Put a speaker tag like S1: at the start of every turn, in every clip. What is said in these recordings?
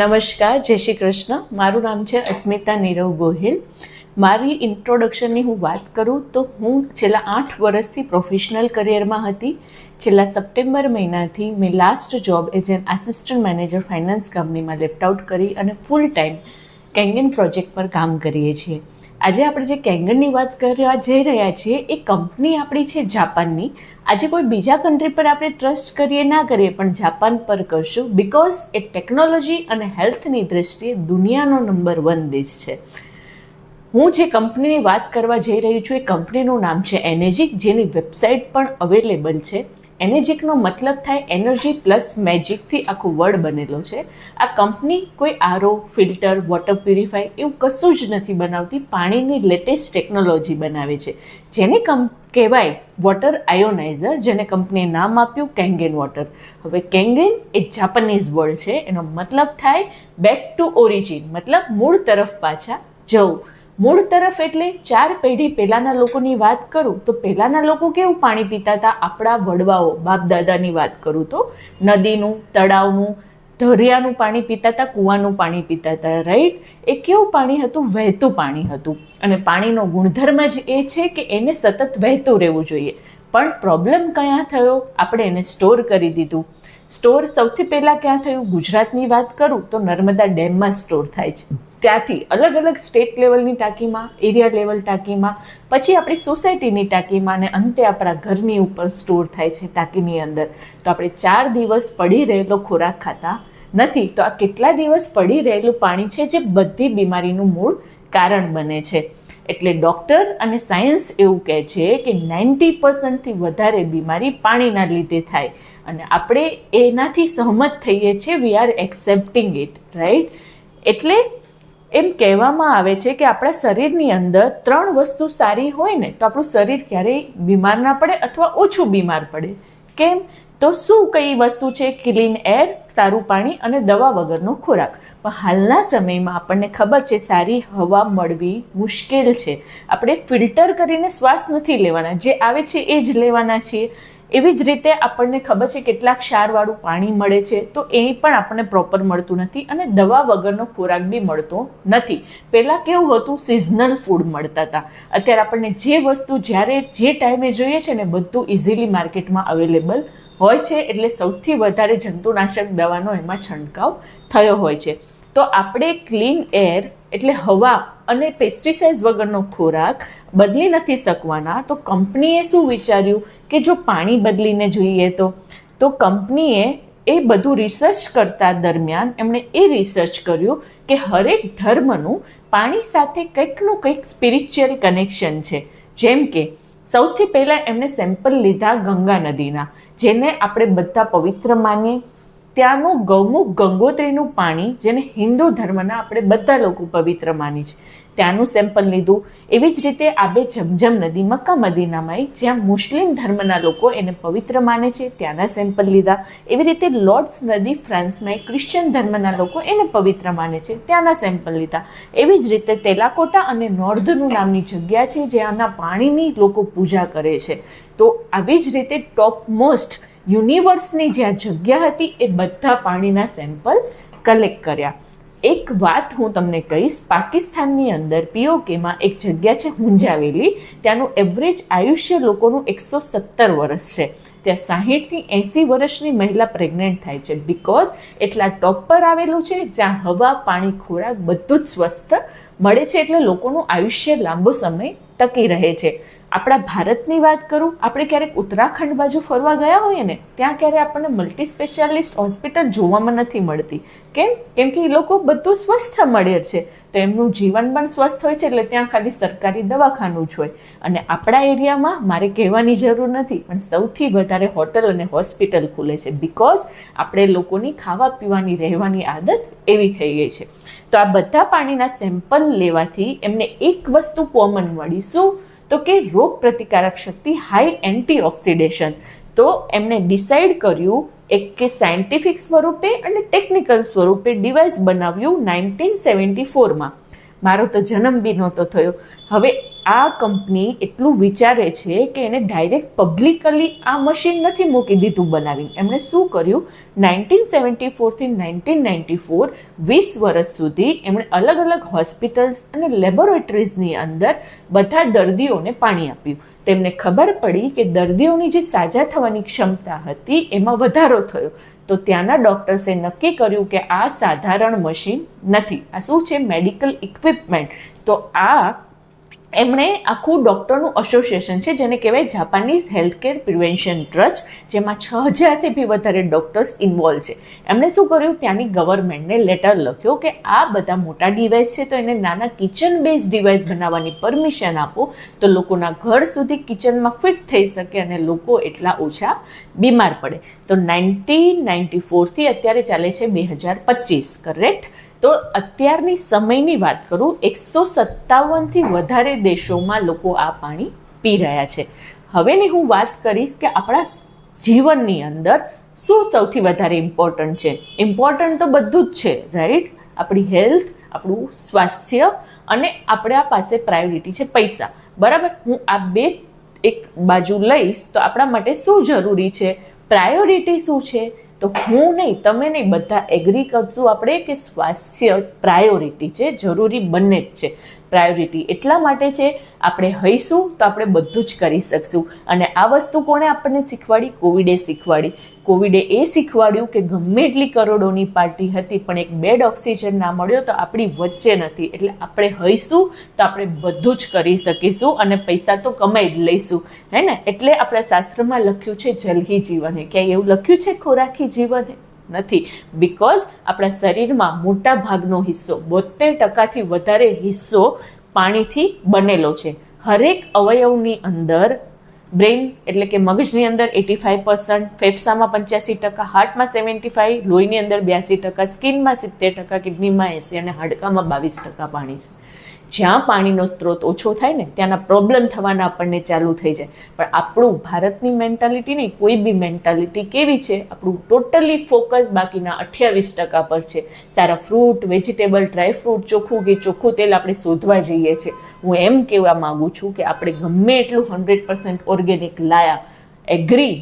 S1: નમસ્કાર, જય શ્રી કૃષ્ણ. મારું નામ છે અસ્મિતા નીરવ ગોહિલ. મારી ઇન્ટ્રોડક્શનની હું વાત કરું તો હું છેલ્લા 8 વર્ષથી પ્રોફેશનલ કરિયરમાં હતી. છેલ્લા સપ્ટેમ્બર મહિનાથી મેં last job as an assistant manager finance કંપનીમાં લેફ્ટ આઉટ કરી અને ફૂલ ટાઈમ કેંગન પ્રોજેક્ટ પર કામ કરીએ છીએ. આજે આપણે જે કેંગનની વાત કરવા જઈ રહ્યા છીએ એ કંપની આપણી છે જાપાનની. આજે કોઈ બીજા કન્ટ્રી પર આપણે ટ્રસ્ટ કરીએ ના કરીએ પણ જાપાન પર કરશું, બિકોઝ એ ટેકનોલોજી અને હેલ્થની દ્રષ્ટિએ દુનિયાનો નંબર 1 દેશ છે. હું જે કંપનીની વાત કરવા જઈ રહી છું એ કંપનીનું નામ છે એનેજિક, જેની વેબસાઇટ પણ અવેલેબલ છે. એનેજિકનો મતલબ થાય એનર્જી પ્લસ મેજિકથી આખો વર્ડ બનેલો છે. આ કંપની કોઈ આરઓ, ફિલ્ટર, વોટર પ્યુરિફાય એવું કશું જ નથી બનાવતી. પાણીની લેટેસ્ટ ટેકનોલોજી બનાવે છે, જેને કહેવાય વોટર આયોનાઇઝર, જેને કંપનીએ નામ આપ્યું કેંગન વોટર. હવે કેંગન એ જાપાનીઝ વર્ડ છે. એનો મતલબ થાય બેક ટુ ઓરિજિન, મતલબ મૂળ તરફ પાછા જવું. મૂળ તરફ એટલે 4 પેઢી પહેલાંના લોકોની વાત કરું તો પહેલાંના લોકો કેવું પાણી પીતા હતા? આપણા વડવાઓ, બાપ દાદાની વાત કરું તો નદીનું, તળાવનું, દરિયાનું પાણી પીતા હતા, કૂવાનું પાણી પીતા હતા, રાઈટ? એ કેવું પાણી હતું? વહેતું પાણી હતું. અને પાણીનો ગુણધર્મ જ એ છે કે એને સતત વહેતું રહેવું જોઈએ. પણ પ્રોબ્લેમ ક્યાં થયો? આપણે એને સ્ટોર કરી દીધું. સ્ટોર સૌથી પહેલાં ક્યાં થયું? ગુજરાતની વાત કરું તો નર્મદા ડેમમાં સ્ટોર થાય છે. ત્યાંથી અલગ અલગ સ્ટેટ લેવલની ટાંકીમાં, એરિયા લેવલ ટાંકીમાં, પછી આપણી સોસાયટીની ટાંકીમાં અને અંતે આપણા ઘરની ઉપર સ્ટોર થાય છે ટાંકીની અંદર. તો આપણે 4 દિવસ પડી રહેલો ખોરાક ખાતા નથી. તો આ કેટલા દિવસ પડી રહેલું પાણી છે જે બધી બીમારીનું મૂળ કારણ બને છે. એટલે ડૉક્ટર અને સાયન્સ એવું કહે છે કે 90%થી વધારે બીમારી પાણીના લીધે થાય. અને આપણે એનાથી સહમત થઈએ છીએ. We are accepting it, right? એટલે એમ કહેવામાં આવે છે કે આપણા શરીરની અંદર 3 વસ્તુ સારી હોય ને તો આપણું શરીર ક્યારેય બીમાર ના પડે અથવા ઓછું બીમાર પડે. કેમ? તો શું કઈ વસ્તુ છે? ક્લીન એર, સારું પાણી અને દવા વગરનો ખોરાક. પણ હાલના સમયમાં આપણને ખબર છે સારી હવા મળવી મુશ્કેલ છે. આપણે ફિલ્ટર કરીને શ્વાસ નથી લેવાના, જે આવે છે એ જ લેવાના છીએ. એવી જ રીતે આપણને ખબર છે કેટલાક ક્ષારવાળું પાણી મળે છે, તો એ પણ આપણને પ્રોપર મળતું નથી અને દવા વગરનો ખોરાક બી મળતો નથી. પહેલાં કેવું હતું? સિઝનલ ફૂડ મળતા હતા. અત્યારે આપણને જે વસ્તુ જ્યારે જે ટાઈમે જોઈએ છે ને બધું ઇઝીલી માર્કેટમાં અવેલેબલ હોય છે. એટલે સૌથી વધારે જંતુનાશક દવાનો એમાં છંટકાવ થયો હોય છે. તો આપણે ક્લીન એર એટલે હવા અને પેસ્ટિસાઇડ્સ વગરનો ખોરાક બદલી નથી શકવાના. તો કંપનીએ શું વિચાર્યું કે જો પાણી બદલીને જોઈએ તો કંપનીએ એ બધું રિસર્ચ કરતા દરમિયાન એમણે એ રિસર્ચ કર્યું કે હરેક ધર્મનું પાણી સાથે કંઈકનું કંઈક સ્પિરિચ્યુઅલ કનેક્શન છે. જેમ કે સૌથી પહેલાં એમણે સેમ્પલ લીધા ગંગા નદીના, જેને આપણે બધા પવિત્ર માનીએ. ત્યાંનું ગૌમુખ ગંગોત્રીનું પાણી, જેને હિન્દુ ધર્મના આપણે બધા લોકો પવિત્ર માની છે, ત્યાંનું સેમ્પલ લીધું. એવી જ રીતે આબે જમજમ નદી મક્કા મદીનામાં, જ્યાં મુસ્લિમ ધર્મના લોકો એને પવિત્ર માને છે, ત્યાંના સેમ્પલ લીધા. એવી રીતે લોર્ડ્સ નદી ફ્રાન્સમાં ક્રિશ્ચિયન ધર્મના લોકો એને પવિત્ર માને છે, ત્યાંના સેમ્પલ લીધા. એવી જ રીતે તેલાકોટા અને નોર્ધનું નામની જગ્યા છે જ્યાંના પાણીની લોકો પૂજા કરે છે. તો આવી જ રીતે ટોપ મોસ્ટ યુનિવર્સની જ્યાં જગ્યા હતી એ બધા પાણીના સેમ્પલ કલેક્ટ કર્યા. એક વાત હું તમને કહીશ, પાકિસ્તાનની અંદર પીઓકેમાં એક જગ્યા છે હુંજાવેલી, ત્યાંનું એવરેજ આયુષ્ય લોકોનું 117 વર્ષ છે. ત્યાં 60થી 80 વર્ષની મહિલા પ્રેગ્નેન્ટ થાય છે, બિકોઝ એટલા ટોપ પર આવેલું છે જ્યાં હવા, પાણી, ખોરાક બધું જ સ્વસ્થ મળે છે. એટલે લોકોનું આયુષ્ય લાંબો સમય ટકી રહે છે. આપણા ભારતની વાત કરું, આપણે ક્યારેક ઉત્તરાખંડ બાજુ ફરવા ગયા હોઈએ ને, ત્યાં ક્યારેય આપણને મલ્ટી સ્પેશિયાલિસ્ટ હોસ્પિટલ જોવામાં નથી મળતી. કેમ? કેમ કે એ લોકો બધું સ્વસ્થ મળે છે, તો એમનું જીવન પણ સ્વસ્થ હોય છે. એટલે ત્યાં ખાલી સરકારી દવાખાનું જ હોય. અને આપણા એરિયામાં મારે કહેવાની જરૂર નથી, પણ સૌથી વધારે હોટલ અને હોસ્પિટલ ખુલે છે, બિકોઝ આપણે લોકોની ખાવા પીવાની રહેવાની આદત એવી થઈ ગઈ છે. તો આ બધા પાણીના સેમ્પલ લેવાથી એમને એક વસ્તુ કોમન મળી. શું? તો કે રોગ પ્રતિકારક શક્તિ, હાઈ એન્ટીઓક્સિડેશન. તો એમણે ડિસાઈડ કર્યું એક કે સાયન્ટિફિક સ્વરૂપે અને ટેકનિકલ સ્વરૂપે ડિવાઇસ બનાવ્યું 1974માં. મારો તો જન્મ બી નહોતો થયો. હવે આ કંપની એટલું વિચારે છે કે એને ડાયરેક્ટ પબ્લિકલી આ મશીન નથી મૂકી દીધું બનાવીને. એમણે શું કર્યું, 1974થી 1994 20 વર્ષ સુધી એમણે અલગ અલગ હોસ્પિટલ્સ અને લેબોરેટરીઝની અંદર બધા દર્દીઓને પાણી આપ્યું. તેમને ખબર પડી કે દર્દીઓની જે સાજા થવાની ક્ષમતા હતી એમાં વધારો થયો. તો ત્યાંના ડૉક્ટર્સે નક્કી કર્યું કે આ સાધારણ મશીન નથી, આ શું છે, મેડિકલ ઇક્વિપમેન્ટ. તો આ એમણે આખું ડૉક્ટરનું એસોસિએશન છે જેને કહેવાય જાપાનીઝ હેલ્થકેર પ્રિવેન્શન ટ્રસ્ટ, જેમાં 6000થી બી વધારે ડૉક્ટર્સ ઇન્વોલ્વ છે. એમણે શું કર્યું, ત્યાંની ગવર્મેન્ટને લેટર લખ્યો કે આ બધા મોટા ડિવાઇસ છે તો એને નાના કિચન બેઝ ડિવાઇસ બનાવવાની પરમિશન આપો તો લોકોના ઘર સુધી કિચનમાં ફિટ થઈ શકે અને લોકો એટલા ઓછા બીમાર પડે. તો 1994થી અત્યારે ચાલે છે 2025, કરેક્ટ? તો અત્યારની સમયની વાત કરું, 157થી વધારે દેશોમાં લોકો આ પાણી પી રહ્યા છે. હવેની હું વાત કરીશ કે આપણા જીવનની અંદર શું સૌથી વધારે ઇમ્પોર્ટન્ટ છે. ઇમ્પોર્ટન્ટ તો બધું જ છે, રાઈટ? આપણી હેલ્થ, આપણું સ્વાસ્થ્ય અને આપણા પાસે પ્રાયોરિટી છે પૈસા, બરાબર? હું આ બે એક બાજુ લઈશ તો આપણા માટે શું જરૂરી છે, પ્રાયોરિટી શું છે? તો હું નહીં, તમે નહીં, બધા એગ્રી કરશું આપણે કે સ્વાસ્થ્ય પ્રાયોરિટી છે, જરૂરી બંને જ છે. પ્રાયોરિટી એટલા માટે છે, આપણે હઈશું તો આપણે બધું જ કરી શકશું. અને આ વસ્તુ કોણે આપણને શીખવાડી? કોવિડે શીખવાડી. કોવિડે એ શીખવાડ્યું કે ગમે એટલી કરોડોની પાર્ટી હતી પણ એક બેડ ઓક્સિજન ના મળ્યો તો આપણી વચ્ચે નથી. એટલે આપણે હઈશું તો આપણે બધું જ કરી શકીશું અને પૈસા તો કમાઈ જ લઈશું, હે ને? એટલે આપણા શાસ્ત્રમાં લખ્યું છે જલ હી જીવન હે. ક્યાંય એવું લખ્યું છે ખોરાકી જીવન હે? નથી. બિકોઝ આપણા શરીરમાં મોટા ભાગનો હિસ્સો, 72%થી વધારે હિસ્સો પાણીથી બનેલો છે. હરેક અવયવની અંદર, બ્રેઇન એટલે કે મગજની અંદર 85%, ફેફસામાં 85%, હાર્ટમાં 75%, લોહીની અંદર 82%, સ્કિનમાં 70%, કિડનીમાં 80% અને હાડકામાં 22% પાણી છે. જ્યાં પાણીનો સ્ત્રોત ઓછો થાય ને ત્યાંના પ્રોબ્લેમ થવાના આપણને ચાલુ થઈ જાય. પણ આપણું ભારતની મેન્ટાલિટી નહીં, કોઈ બી મેન્ટાલિટી કેવી છે, આપણું ટોટલી ફોકસ બાકીના 28% પર છે. સારા ફ્રૂટ, વેજીટેબલ, ડ્રાય ફ્રૂટ, ચોખ્ખું ઘી, ચોખ્ખું તેલ આપણે શોધવા જઈએ છીએ. હું એમ કહેવા માંગુ છું કે આપણે ગમે એટલું 100% ઓર્ગેનિક લાયા, એગ્રી,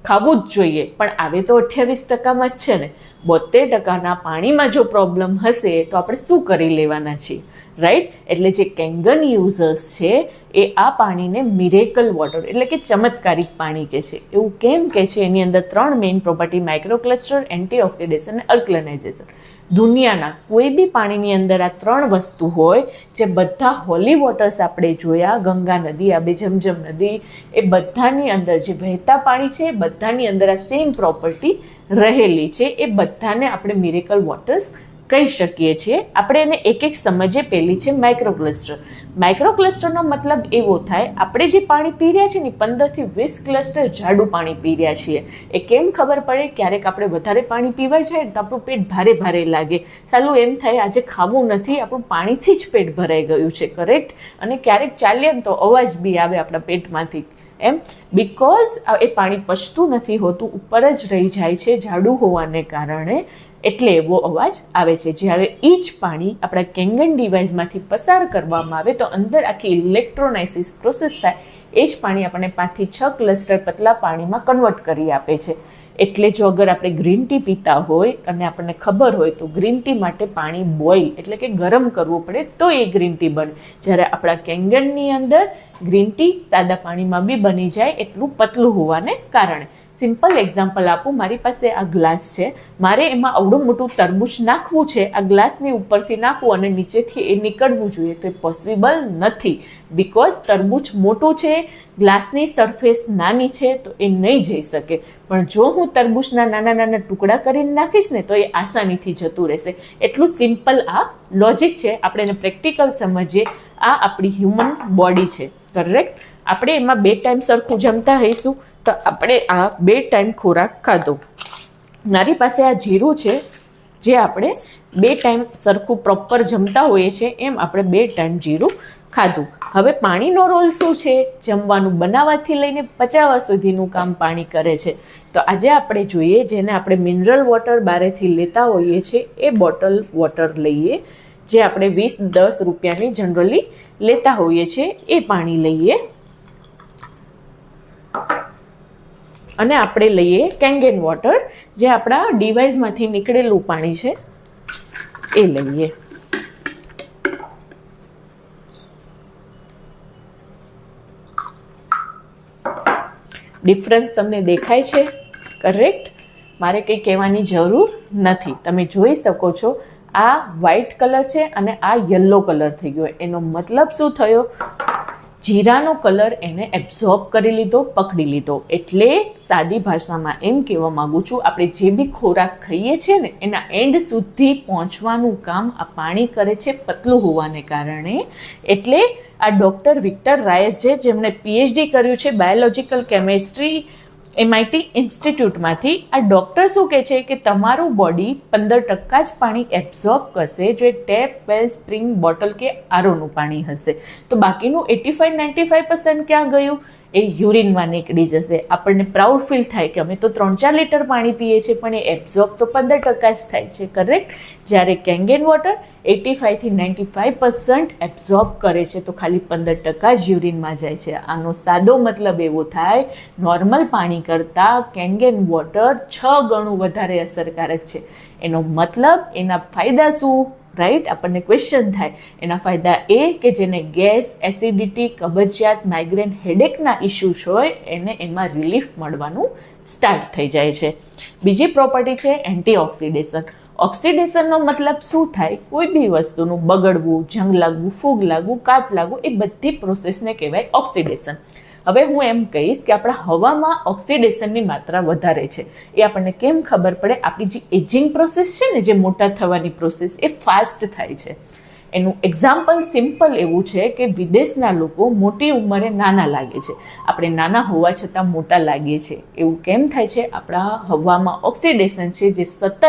S1: ખાવું જ જોઈએ, પણ આવે તો 28%માં જ છે ને. 72%ના પાણીમાં જો પ્રોબ્લેમ હશે તો આપણે શું કરી લેવાના છીએ, રાઈટ? એટલે જે કેંગન યુઝર્સ છે એ આ પાણીને મિરેકલ વોટર એટલે કે ચમત્કારિક પાણી કહે છે. એવું કેમ કહે છે? એની અંદર 3 મેઇન પ્રોપર્ટી, માઇક્રોક્લસ્ટર, એન્ટીઓક્સિડેશન અને અલ્કલાઇઝેશન. દુનિયાના કોઈ બી પાણીની અંદર આ 3 વસ્તુ હોય, જે બધા હોલી વોટર્સ આપણે જોયા, ગંગા નદી, આબે જમજમ નદી, એ બધાની અંદર જે વહેતા પાણી છે એ બધાની અંદર આ સેમ પ્રોપર્ટી રહેલી છે. એ બધાને આપણે મિરેકલ વોટર્સ કહી શકીએ છીએ. આપણે એને એક એક સમજીએ. પહેલી છે માઇક્રોક્લસ્ટર. માઇક્રોક્લસ્ટરનો મતલબ એવો થાય, આપણે જે પાણી પી રહ્યા છીએ ને 15થી 20 ક્લસ્ટર જાડું પાણી પી રહ્યા છીએ. એ કેમ ખબર પડે? ક્યારેક આપણે વધારે પાણી પીવા જાય તો આપણું પેટ ભારે ભારે લાગે. સાલું એમ થાય આજે ખાવું નથી, આપણું પાણીથી જ પેટ ભરાઈ ગયું છે, કરેક્ટ? અને ક્યારેક ચાલીએ ને તો અવાજ બી આવે આપણા પેટમાંથી, એમ, બિકોઝ એ પાણી પચતું નથી હોતું, ઉપર જ રહી જાય છે જાડું હોવાને કારણે, એટલે એવો અવાજ આવે છે. જ્યારે એ જ પાણી આપણા કેંગન ડિવાઇસમાંથી પસાર કરવામાં આવે તો અંદર આખી ઇલેક્ટ્રોલાઇસિસ પ્રોસેસ થાય, એ જ પાણી આપણને 5 થી 6 ક્લસ્ટર પતલા પાણીમાં કન્વર્ટ કરી આપે છે. એટલે જો અગર આપણે ગ્રીન ટી પીતા હોય અને આપણને ખબર હોય તો ગ્રીન ટી માટે પાણી બોઇલ એટલે કે ગરમ કરવું પડે તો એ ગ્રીન ટી બને. જ્યારે આપણા કેંગનની અંદર ગ્રીન ટી સાદા પાણીમાં બી બની જાય એટલું પતલું હોવાને કારણે. સિમ્પલ એક્ઝામ્પલ આપું, મારી પાસે આ ગ્લાસ છે, મારે એમાં આવડું મોટું તરબૂચ નાખવું છે, આ ગ્લાસની ઉપરથી નાખવું અને નીચેથી એ નીકળવું જોઈએ તો એ પોસિબલ નથી. બિકોઝ તરબૂચ મોટું છે, ગ્લાસની સરફેસ નાની છે તો એ નહીં જઈ શકે. પણ જો હું તરબૂચના નાના નાના ટુકડા કરીને નાખીશ ને તો એ આસાનીથી જતું રહેશે. એટલું સિમ્પલ આ લોજિક છે. આપણે એને પ્રેક્ટિકલ સમજીએ. આ આપણી હ્યુમન બોડી છે, કરેક્ટ? આપણે એમાં 2 ટાઈમ સરખું જમતા હઈશું તો આપણે આ 2 ટાઈમ ખોરાક ખાધો. મારી પાસે આ જીરું છે જે આપણે 2 ટાઈમ સરખું પ્રોપર જમતા હોઈએ છીએ, એમ આપણે 2 ટાઈમ જીરું ખાધું. હવે પાણીનો રોલ શું છે? જમવાનું બનાવવાથી લઈને પચાવવા સુધીનું કામ પાણી કરે છે. તો આજે આપણે જોઈએ, જેને આપણે મિનરલ વોટર બારેથી લેતા હોઈએ છીએ, એ બોટલ વોટર લઈએ. જે આપણે 20-10 રૂપિયાની જનરલી લેતા હોઈએ છીએ એ પાણી લઈએ. અને આપણે લઈએ કેંગેન વોટર, જે આપણા ડિવાઇસમાંથી નીકળેલું પાણી છે એ લઈએ. ડિફરન્સ તમને દેખાય છે? કરેક્ટ. મારે કંઈ કહેવાની જરૂર નથી. તમે જોઈ શકો છો આ વ્હાઇટ કલર છે અને આ યલો કલર થઈ ગયો. એનો મતલબ શું થયો? જીરાનો કલર એને એબ્ઝોર્બ કરી લીધો, પકડી લીધો. એટલે સાદી ભાષામાં એમ કહેવા માંગુ છું, આપણે જે બી ખોરાક ખાઈએ છીએ ને એના એન્ડ સુધી પહોંચવાનું કામ આ પાણી કરે છે, પતલું હોવાને કારણે. એટલે આ ડૉક્ટર વિક્ટર રાયસ છે, જેમણે PhD કર્યું છે બાયોલોજિકલ કેમેસ્ટ્રી MIT ઇન્સ્ટિટ્યૂટમાંથી. આ ડૉક્ટર શું કહે છે કે તમારું બોડી 15% જ પાણી એબ્ઝોર્બ કરશે જો એ ટેપ, વેલ, સ્પ્રિંગ, બોટલ કે આરોનું પાણી હશે. તો બાકીનું 85-95% ક્યાં ગયું? એ યુરિનમાં નીકળી જશે. આપણને પ્રાઉડ ફીલ થાય કે અમે તો 3-4 લીટર પાણી પીએ છીએ, પણ એ એબ્ઝોર્બ તો 15% જ થાય છે. કરેક્ટ. જ્યારે કેંગેન વોટર 85-95% એબ્ઝોર્બ કરે છે, તો ખાલી 15% જ યુરિનમાં જાય છે. આનો સાદો મતલબ એવો થાય, નોર્મલ પાણી કરતાં કેંગેન વોટર 6 ગણું વધારે અસરકારક છે. એનો મતલબ એના ફાયદા શું? રાઈટ, આપણને ક્વેશ્ચન થાય. એના ફાયદા એ કે જેને ગેસ, એસિડિટી, કબજિયાત, માઇગ્રેન, હેડેકના ઇસ્યુઝ હોય એને એમાં રિલીફ મળવાનું સ્ટાર્ટ થઈ જાય છે. બીજી પ્રોપર્ટી છે એન્ટીઓક્સિડેશન. ઓક્સિડેશનનો મતલબ શું થાય? કોઈ બી વસ્તુનું બગડવું, જંગ લાગવું, ફૂગ લાગવું, કાટ લાગવું, એ બધી પ્રોસેસને કહેવાય ઓક્સિડેશન. હવે હું એમ કહીશ કે આપણા હવામાં ઓક્સિડેશનની માત્રા વધારે છે. એ આપણને કેમ ખબર પડે? આપણી જે એજિંગ પ્રોસેસ છે ને, જે મોટા થવાની પ્રોસેસ, એ ફાસ્ટ થાય છે. એનું એક્ઝામ્પલ સિમ્પલ એવું છે કે વિદેશના લોકો મોટી ઉંમરે નાના લાગે છે, આપણે નાના હોવા છતાં મોટા લાગીએ છીએ. એવું કેમ થાય છે? આપણા હવામાં ઓક્સિડેશન છે, જે સતત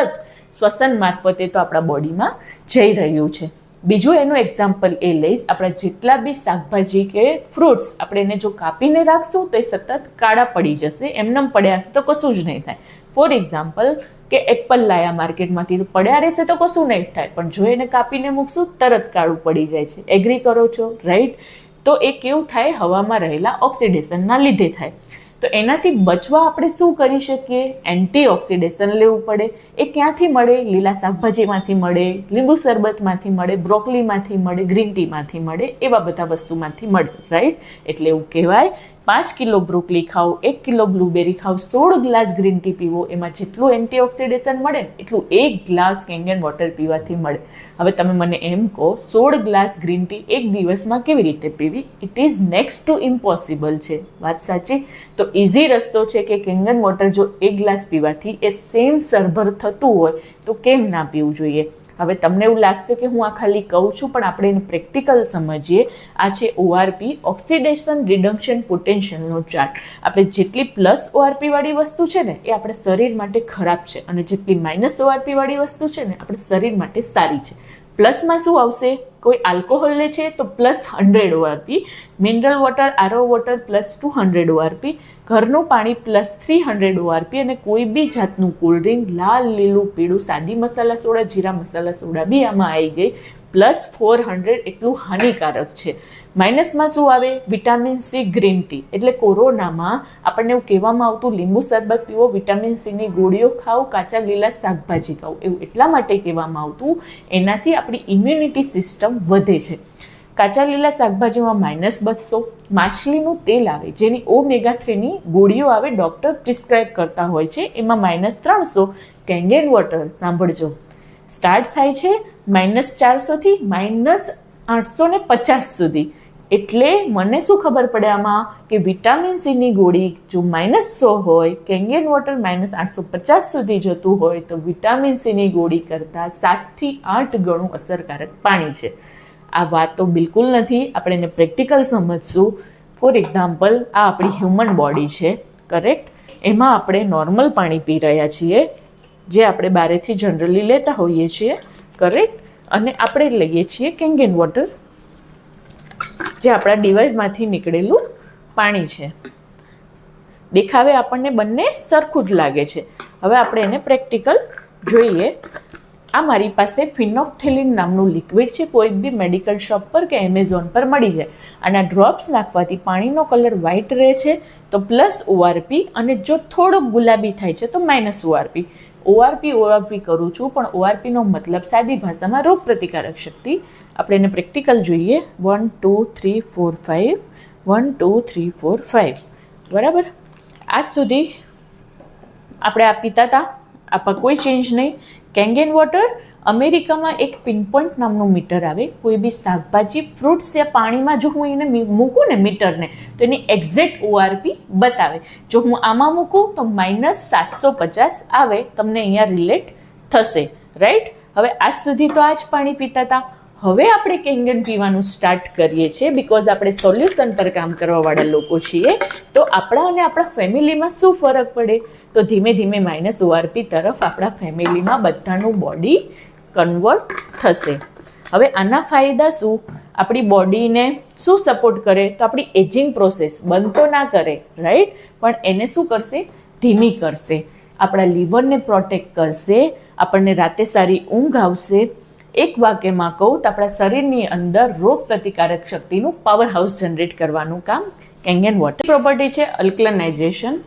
S1: શ્વસન મારફતે તો આપણા બોડીમાં જઈ રહ્યું છે. બીજું એનું એક્ઝામ્પલ એ લઈશ, આપણા જેટલા બી શાકભાજી કે ફ્રૂટ્સ આપણે એને જો કાપીને રાખશું તો એ સતત કાળા પડી જશે. એમનેમ પડ્યા હશે તો કશું જ નહીં થાય. ફોર એક્ઝામ્પલ કે એપલ લાયા માર્કેટમાંથી, તો પડ્યા રહેશે તો કશું નહીં થાય, પણ જો એને કાપીને મૂકશું તરત કાળું પડી જાય છે. એગ્રી કરો છો? રાઈટ. તો એ કેવું થાય? હવામાં રહેલા ઓક્સિડેશનના લીધે થાય. તો એનાથી બચવા આપણે શું કરી શકીએ? એન્ટીઓક્સિડેશન લેવું પડે. એ ક્યાંથી મળે? લીલા શાકભાજીમાંથી મળે, લીંબુ શરબતમાંથી મળે, બ્રોકલીમાંથી મળે, ગ્રીન ટીમાંથી મળે, એવા બધા વસ્તુમાંથી મળે. રાઈટ. એટલે એવું કહેવાય 5 કિલો બ્રોકલી ખાઓ, 1 કિલો બ્લુબેરી ખાઓ, 16 ગ્લાસ ગ્રીન ટી પીવો, એમાં જેટલું એન્ટીઓક્સિડેશન મળે ને એટલું 1 ગ્લાસ કેંગેન વોટર પીવાથી મળે. હવે તમે મને એમ કહો, 16 ગ્લાસ ગ્રીન ટી એક દિવસમાં કેવી રીતે પીવી? It is next to impossible છે. વાત સાચી? તો ઇઝી રસ્તો છે કે કેંગેન વોટર જો 1 ગ્લાસ પીવાથી એ સેમ સરભર થતું હોય તો કેમ ના પીવું જોઈએ? હવે તમને એવું લાગશે કે હું આ ખાલી કહું છું, પણ આપણે એને પ્રેક્ટિકલ સમજીએ. આ છે ORP, ઓક્સિડેશન રિડક્શન પોટેન્શિયલનો ચાર્ટ. આપણે જેટલી પ્લસ ORP વાળી વસ્તુ છે ને એ આપણે શરીર માટે ખરાબ છે, અને જેટલી માઇનસ ORP વાળી વસ્તુ છે ને આપણે શરીર માટે સારી છે. પ્લસમાં શું આવશે? કોઈ આલ્કોહોલ લે છે તો +100 ORP, mineral water, RO water +200 ORP, ઘરનું પાણી +300 ORP, અને કોઈ બી જાતનું કોલ્ડ ડ્રિંક, લાલ, લીલું, પીળું, સાદી મસાલા સોડા, જીરા મસાલા સોડા બી આમાં આવી ગઈ, +400. એટલું હાનિકારક છે. માઇનસમાં શું આવે? Vitamin C, green tea. એટલે કોરોનામાં આપણને એવું કહેવામાં આવતું લીંબુ શરબત પીવો, વિટામિન Cની ગોળીઓ ખાઓ, કાચા લીલા શાકભાજી ખાઓ. એવું એટલા માટે કહેવામાં આવતું, એનાથી આપણી ઇમ્યુનિટી સિસ્ટમ વધે છે. કાચા લીલા શાકભાજીમાં -200, માછલીનું તેલ આવે જેની omega-3ની ગોળીઓ આવે, ડૉક્ટર પ્રિસ્ક્રાઇબ કરતા હોય છે, એમાં -300. કેંગેન વોટર સાંભળજો, સ્ટાર્ટ થાય છે -400 થી -850 સુધી. એટલે મને શું ખબર પડે આમાં કે વિટામિન Cની ગોળી જો -100 હોય, કેંગેન વોટર -850 સુધી જતું હોય, તો વિટામિન Cની ગોળી કરતાં 7 થી 8 ગણું અસરકારક પાણી છે. આ વાત તો બિલકુલ નથી, આપણે એને પ્રેક્ટિકલ સમજશું. ફોર એક્ઝામ્પલ, આ આપણી હ્યુમન બોડી છે, કરેક્ટ. એમાં આપણે નોર્મલ પાણી પી રહ્યા છીએ, જે આપણે બહારેથી જનરલી લેતા હોઈએ છીએ, કરેક્ટ. અને આપણે લઈએ છીએ કેંગેન વોટર, જે આપણા ડિવાઇસમાંથી નીકળેલું પાણી છે. દેખાવે આપણને બંને સરખું જ લાગે છે. હવે આપણે એને પ્રેક્ટિકલ જોઈએ. આ મારી પાસે ફિનોપ્થેલિન નામનું લિક્વિડ છે, કોઈ બી મેડિકલ શોપ પર કે એમેઝોન પર મળી જાય. આના ડ્રોપ્સ નાખવાથી પાણીનો કલર વ્હાઇટ રહે છે, તો પ્લસ ઓઆરપી, અને જો થોડોક ગુલાબી થાય છે તો માઇનસ ઓઆરપી. ઓઆરપી કરું છું, પણ ઓઆરપીનો મતલબ સાદી ભાષામાં રોગ પ્રતિકારક શક્તિ. આપણે એને પ્રેક્ટિકલ જોઈએ. 1 2 3 4 5 1 2 3 4 5. બરાબર. આજ સુધી આપણે આ પીતા હતા, આમાં કોઈ ચેન્જ નહીં. કેંગેન વોટર, અમેરિકામાં એક પિનપોઇન્ટ નામનું મીટર આવે. કોઈ બી શાકભાજી, ફ્રૂટ્સ યા પાણીમાં જો હું એને મૂકું ને મીટરને, તો એની એક્ઝેક્ટ ઓઆરપી બતાવે. જો હું આમાં મૂકું તો -750 આવે. તમને અહીંયા રિલેટ થશે, રાઈટ. હવે આજ સુધી તો આ જ પાણી પીતા હતા. હવે આપણે કેંગન પીવાનું સ્ટાર્ટ કરીએ છીએ, બિકોઝ આપણે સોલ્યુશન પર કામ કરવાવાળા લોકો છીએ. તો આપણા અને આપણા ફેમિલીમાં શું ફરક પડે? તો ધીમે ધીમે માઇનસ ઓઆરપી તરફ આપણા ફેમિલીમાં બધાનું બોડી કન્વર્ટ થશે. હવે આના ફાયદા શું? આપણી બોડીને શું સપોર્ટ કરે? તો આપણી એજિંગ પ્રોસેસ બંધ તો ના કરે, રાઈટ, પણ એને શું કરશે? ધીમી કરશે. આપણા લીવરને પ્રોટેક્ટ કરશે. આપણને રાતે સારી ઊંઘ આવશે. એક વાક્યમાં કહું તો આપણા શરીરની અંદર રોગ પ્રતિકારક શક્તિનું પાવર હાઉસ જનરેટ કરવાનું કામ કેંગન વોટર. પ્રોપર્ટી છે અલ્કલનાઇઝેશન.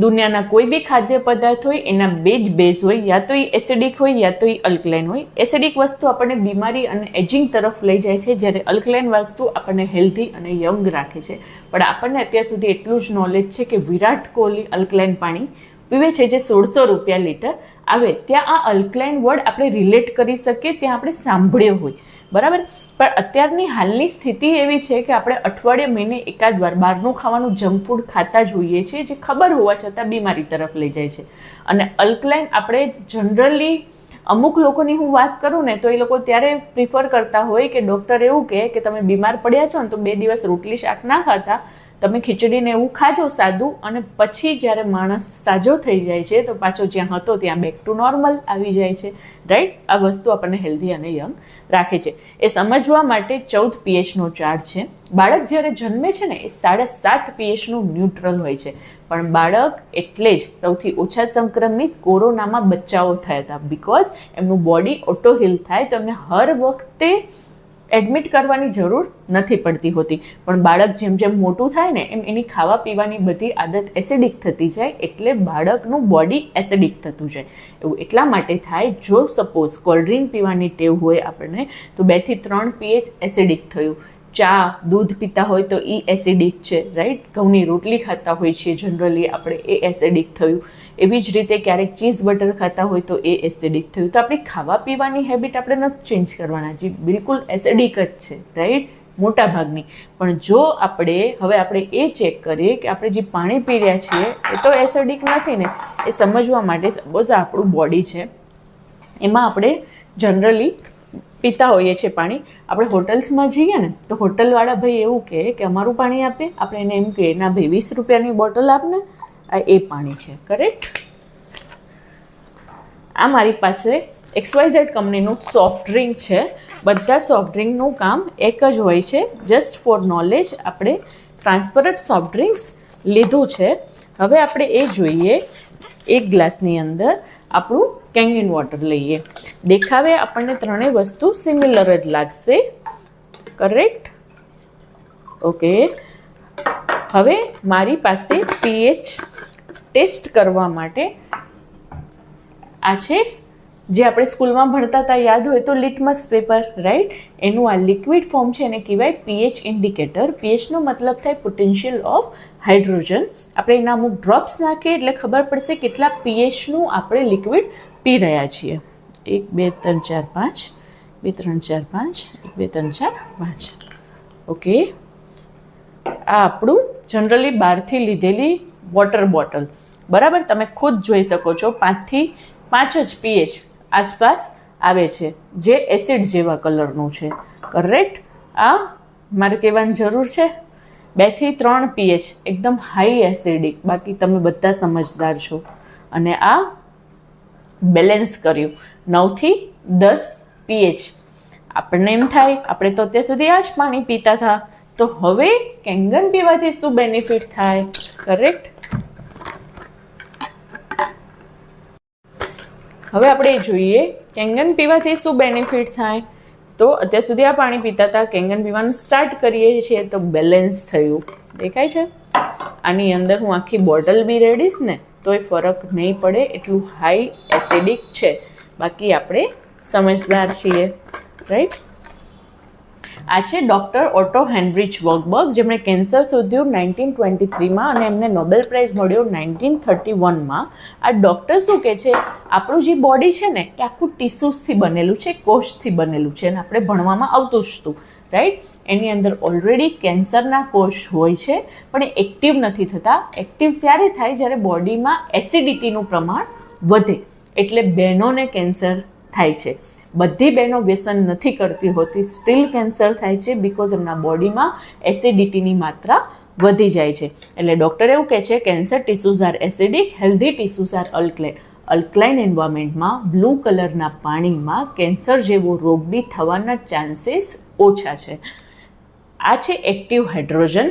S1: દુનિયાના કોઈ બી ખાદ્ય પદાર્થ હોય એના બે જ બેઝ હોય, યા તો એ એસિડિક હોય યા તો એ અલ્કલાઇન હોય. એસિડિક વસ્તુ આપણને બીમારી અને એજિંગ તરફ લઈ જાય છે, જ્યારે અલ્કલાઇન વસ્તુ આપણને હેલ્ધી અને યંગ રાખે છે. પણ આપણને અત્યાર સુધી એટલું જ નોલેજ છે કે વિરાટ કોહલી અલ્કલાઇન પાણી પીવે છે, જે 1600 રૂપિયા લીટર આવે. ત્યાં આ અલ્કલાઇન વર્ડ આપણે રિલેટ કરી શકીએ, ત્યાં આપણે સાંભળ્યો હોય, બરાબર. પણ અત્યારની હાલની સ્થિતિ એવી છે કે આપણે અઠવાડિયે મહિને એકાદ વાર બહારનું ખાવાનું જંક ફૂડ ખાતા જ હોઈએ છીએ, જે ખબર હોવા છતાં બીમારી તરફ લઈ જાય છે. અને અલ્કલાઇન આપણે જનરલી અમુક લોકોની હું વાત કરું ને, તો એ લોકો ત્યારે પ્રિફર કરતા હોય કે ડૉક્ટર એવું કહે કે તમે બીમાર પડ્યા છો ને તો 2 દિવસ રોટલી શાક ના ખાતા, તમે ખીચડીને એવું ખાજો સાદું, અને પછી જ્યારે માણસ સાજો થઈ જાય છે તો પાછો જ્યાં હતો ત્યાં બેક ટુ નોર્મલ આવી જાય છે, રાઈટ. આ વસ્તુ આપણને હેલ્ધી અને યંગ રાખે છે. એ સમજવા માટે 14 pHનો ચાર્ટ છે. બાળક જ્યારે જન્મે છે ને એ 7.5 pHનું ન્યુટ્રલ હોય છે. પણ બાળક એટલે જ સૌથી ઓછા સંક્રમિત કોરોનામાં બચ્ચાઓ થયા હતા, બિકોઝ એમનું બોડી ઓટો હીલ થાય તો એમને હર વખતે એડમિટ કરવાની જરૂર નથી પડતી હોતી. પણ બાળક જેમ જેમ મોટું થાય ને એમ એની ખાવા પીવાની બધી આદત એસિડિક થતી જાય, એટલે બાળકનું બોડી એસિડિક થતું જાય. એવું એટલા માટે થાય, જો સપોઝ કોલ્ડ ડ્રિંક પીવાની ટેવ હોય આપણને, તો 2 થી 3 pH એસિડિક થયું. ચા દૂધ પીતા હોય તો એ એસિડિક છે, રાઈટ. ઘઉંની રોટલી ખાતા હોય છીએ જનરલી આપણે, એ એસિડિક થયું. એવી જ રીતે ક્યારેક ચીઝ બટર ખાતા હોય તો એ એસિડિક થયું. તો આપણી ખાવા પીવાની હેબિટ આપણે નથી ચેન્જ કરવાના, જે બિલકુલ એસિડિક જ છે, રાઈટ, મોટા ભાગની. પણ જો આપણે એ ચેક કરીએ કે આપણે જે પાણી પી રહ્યા છીએ એ તો એસિડિક નથી ને, એ સમજવા માટે સપોઝ આપણું બોડી છે, એમાં આપણે જનરલી પીતા હોઈએ છીએ પાણી. આપણે હોટલ્સમાં જઈએ ને તો હોટલવાળા ભાઈ એવું કહે કે અમારું પાણી આપે, આપણે એને એમ કહીએ ના ભાઈ 20 રૂપિયાની બોટલ આપને, આ એ પાણી છે, કરેક્ટ. આ મારી પાસે XYZ કંપનીનું સોફ્ટ ડ્રિંક છે. બધા સોફ્ટ ડ્રિંકનું કામ એક જ હોય છે. જસ્ટ ફોર નોલેજ આપણે ટ્રાન્સપરન્ટ સોફ્ટ ડ્રિંક્સ લીધું છે. હવે આપણે એ જોઈએ, એક ગ્લાસની અંદર આપણું કેંગન વોટર લઈએ. દેખાવે આપણને ત્રણેય વસ્તુ સિમિલર જ લાગશે, કરેક્ટ. ઓકે. હવે મારી પાસે pH ટેસ્ટ કરવા માટે આ છે, જે આપણે સ્કૂલમાં ભણતા હતા, યાદ હોય તો લિટમસ પેપર, રાઈટ. એનું આ લિક્વિડ ફોર્મ છે, એને કહેવાય pH ઇન્ડિકેટર. pHનો મતલબ થાય પોટેન્શિયલ ઓફ હાઇડ્રોજન. આપણે એના અમુક ડ્રોપ્સ નાખીએ એટલે ખબર પડશે કેટલા pHનું આપણે લિક્વિડ પી રહ્યા છીએ. 1 2 3 4 5 2 3 4 5 1 2 3 4 5. ઓકે. આ આપણું જનરલી બહારથી લીધેલી વોટર બોટલ, બરાબર. તમે ખુદ જોઈ શકો છો 5 થી 5 જ pH આસપાસ આવે છે, જે એસિડ જેવા કલરનું છે, કરેક્ટ. આ મારે કહેવાની જરૂર છે. 2 થી 3 pH એકદમ હાઈ એસિડિક, બાકી તમે બધા સમજદાર છો. અને આ બેલેન્સ કર્યું 9 થી 10 pH. આપણને એમ થાય આપણે તો અત્યાર સુધી આ જ પાણી પીતા હતા, તો હવે કેંગન પીવાથી શું બેનિફિટ થાય, કરેક્ટ. હવે આપણે જોઈએ કેંગન પીવાથી શું બેનિફિટ થાય? તો અત્યાર સુધી આ પાણી પીતા હતા, કેંગન પીવાનું સ્ટાર્ટ કરીએ છીએ તો બેલેન્સ થયું. દેખાય છે? આની અંદર હું આખી બોટલ બી રેડીશ ને તોય ફરક નહીં પડે, એટલું હાઈ એસિડિક છે. બાકી આપણે સમજદાર છીએ, રાઈટ? આ છે ડૉક્ટર ઓટો હેનરિચ વર્કબર્ગ, જેમણે કેન્સર શોધ્યું 1923માં અને એમને નોબેલ પ્રાઇઝ મળ્યો 1931માં. આ ડૉક્ટર શું કહે છે, આપણું જે બોડી છે ને એ આખું ટીસ્યુઝથી બનેલું છે, કોષથી બનેલું છે, અને આપણે ભણવામાં આવતું જ હતું, રાઈટ? એની અંદર ઓલરેડી કેન્સરના કોષ હોય છે, પણ એ એક્ટિવ નથી થતા. એક્ટિવ ત્યારે થાય જ્યારે બોડીમાં એસિડિટીનું પ્રમાણ વધે, એટલે બહેનોને કેન્સર થાય છે. બધી બહેનો વ્યસન નથી કરતી હોતી, સ્ટીલ કેન્સર થાય છે, બિકોઝ એમના બોડીમાં એસિડિટીની માત્રા વધી જાય છે. એટલે ડૉક્ટર એવું કહે છે, cancer tissues are acidic, healthy tissues are alkaline. Alkaline એન્વાયરમેન્ટમાં બ્લુ કલરના પાણીમાં કેન્સર જેવો રોગ બી થવાના ચાન્સીસ ઓછા છે. આ છે એક્ટિવ હાઇડ્રોજન,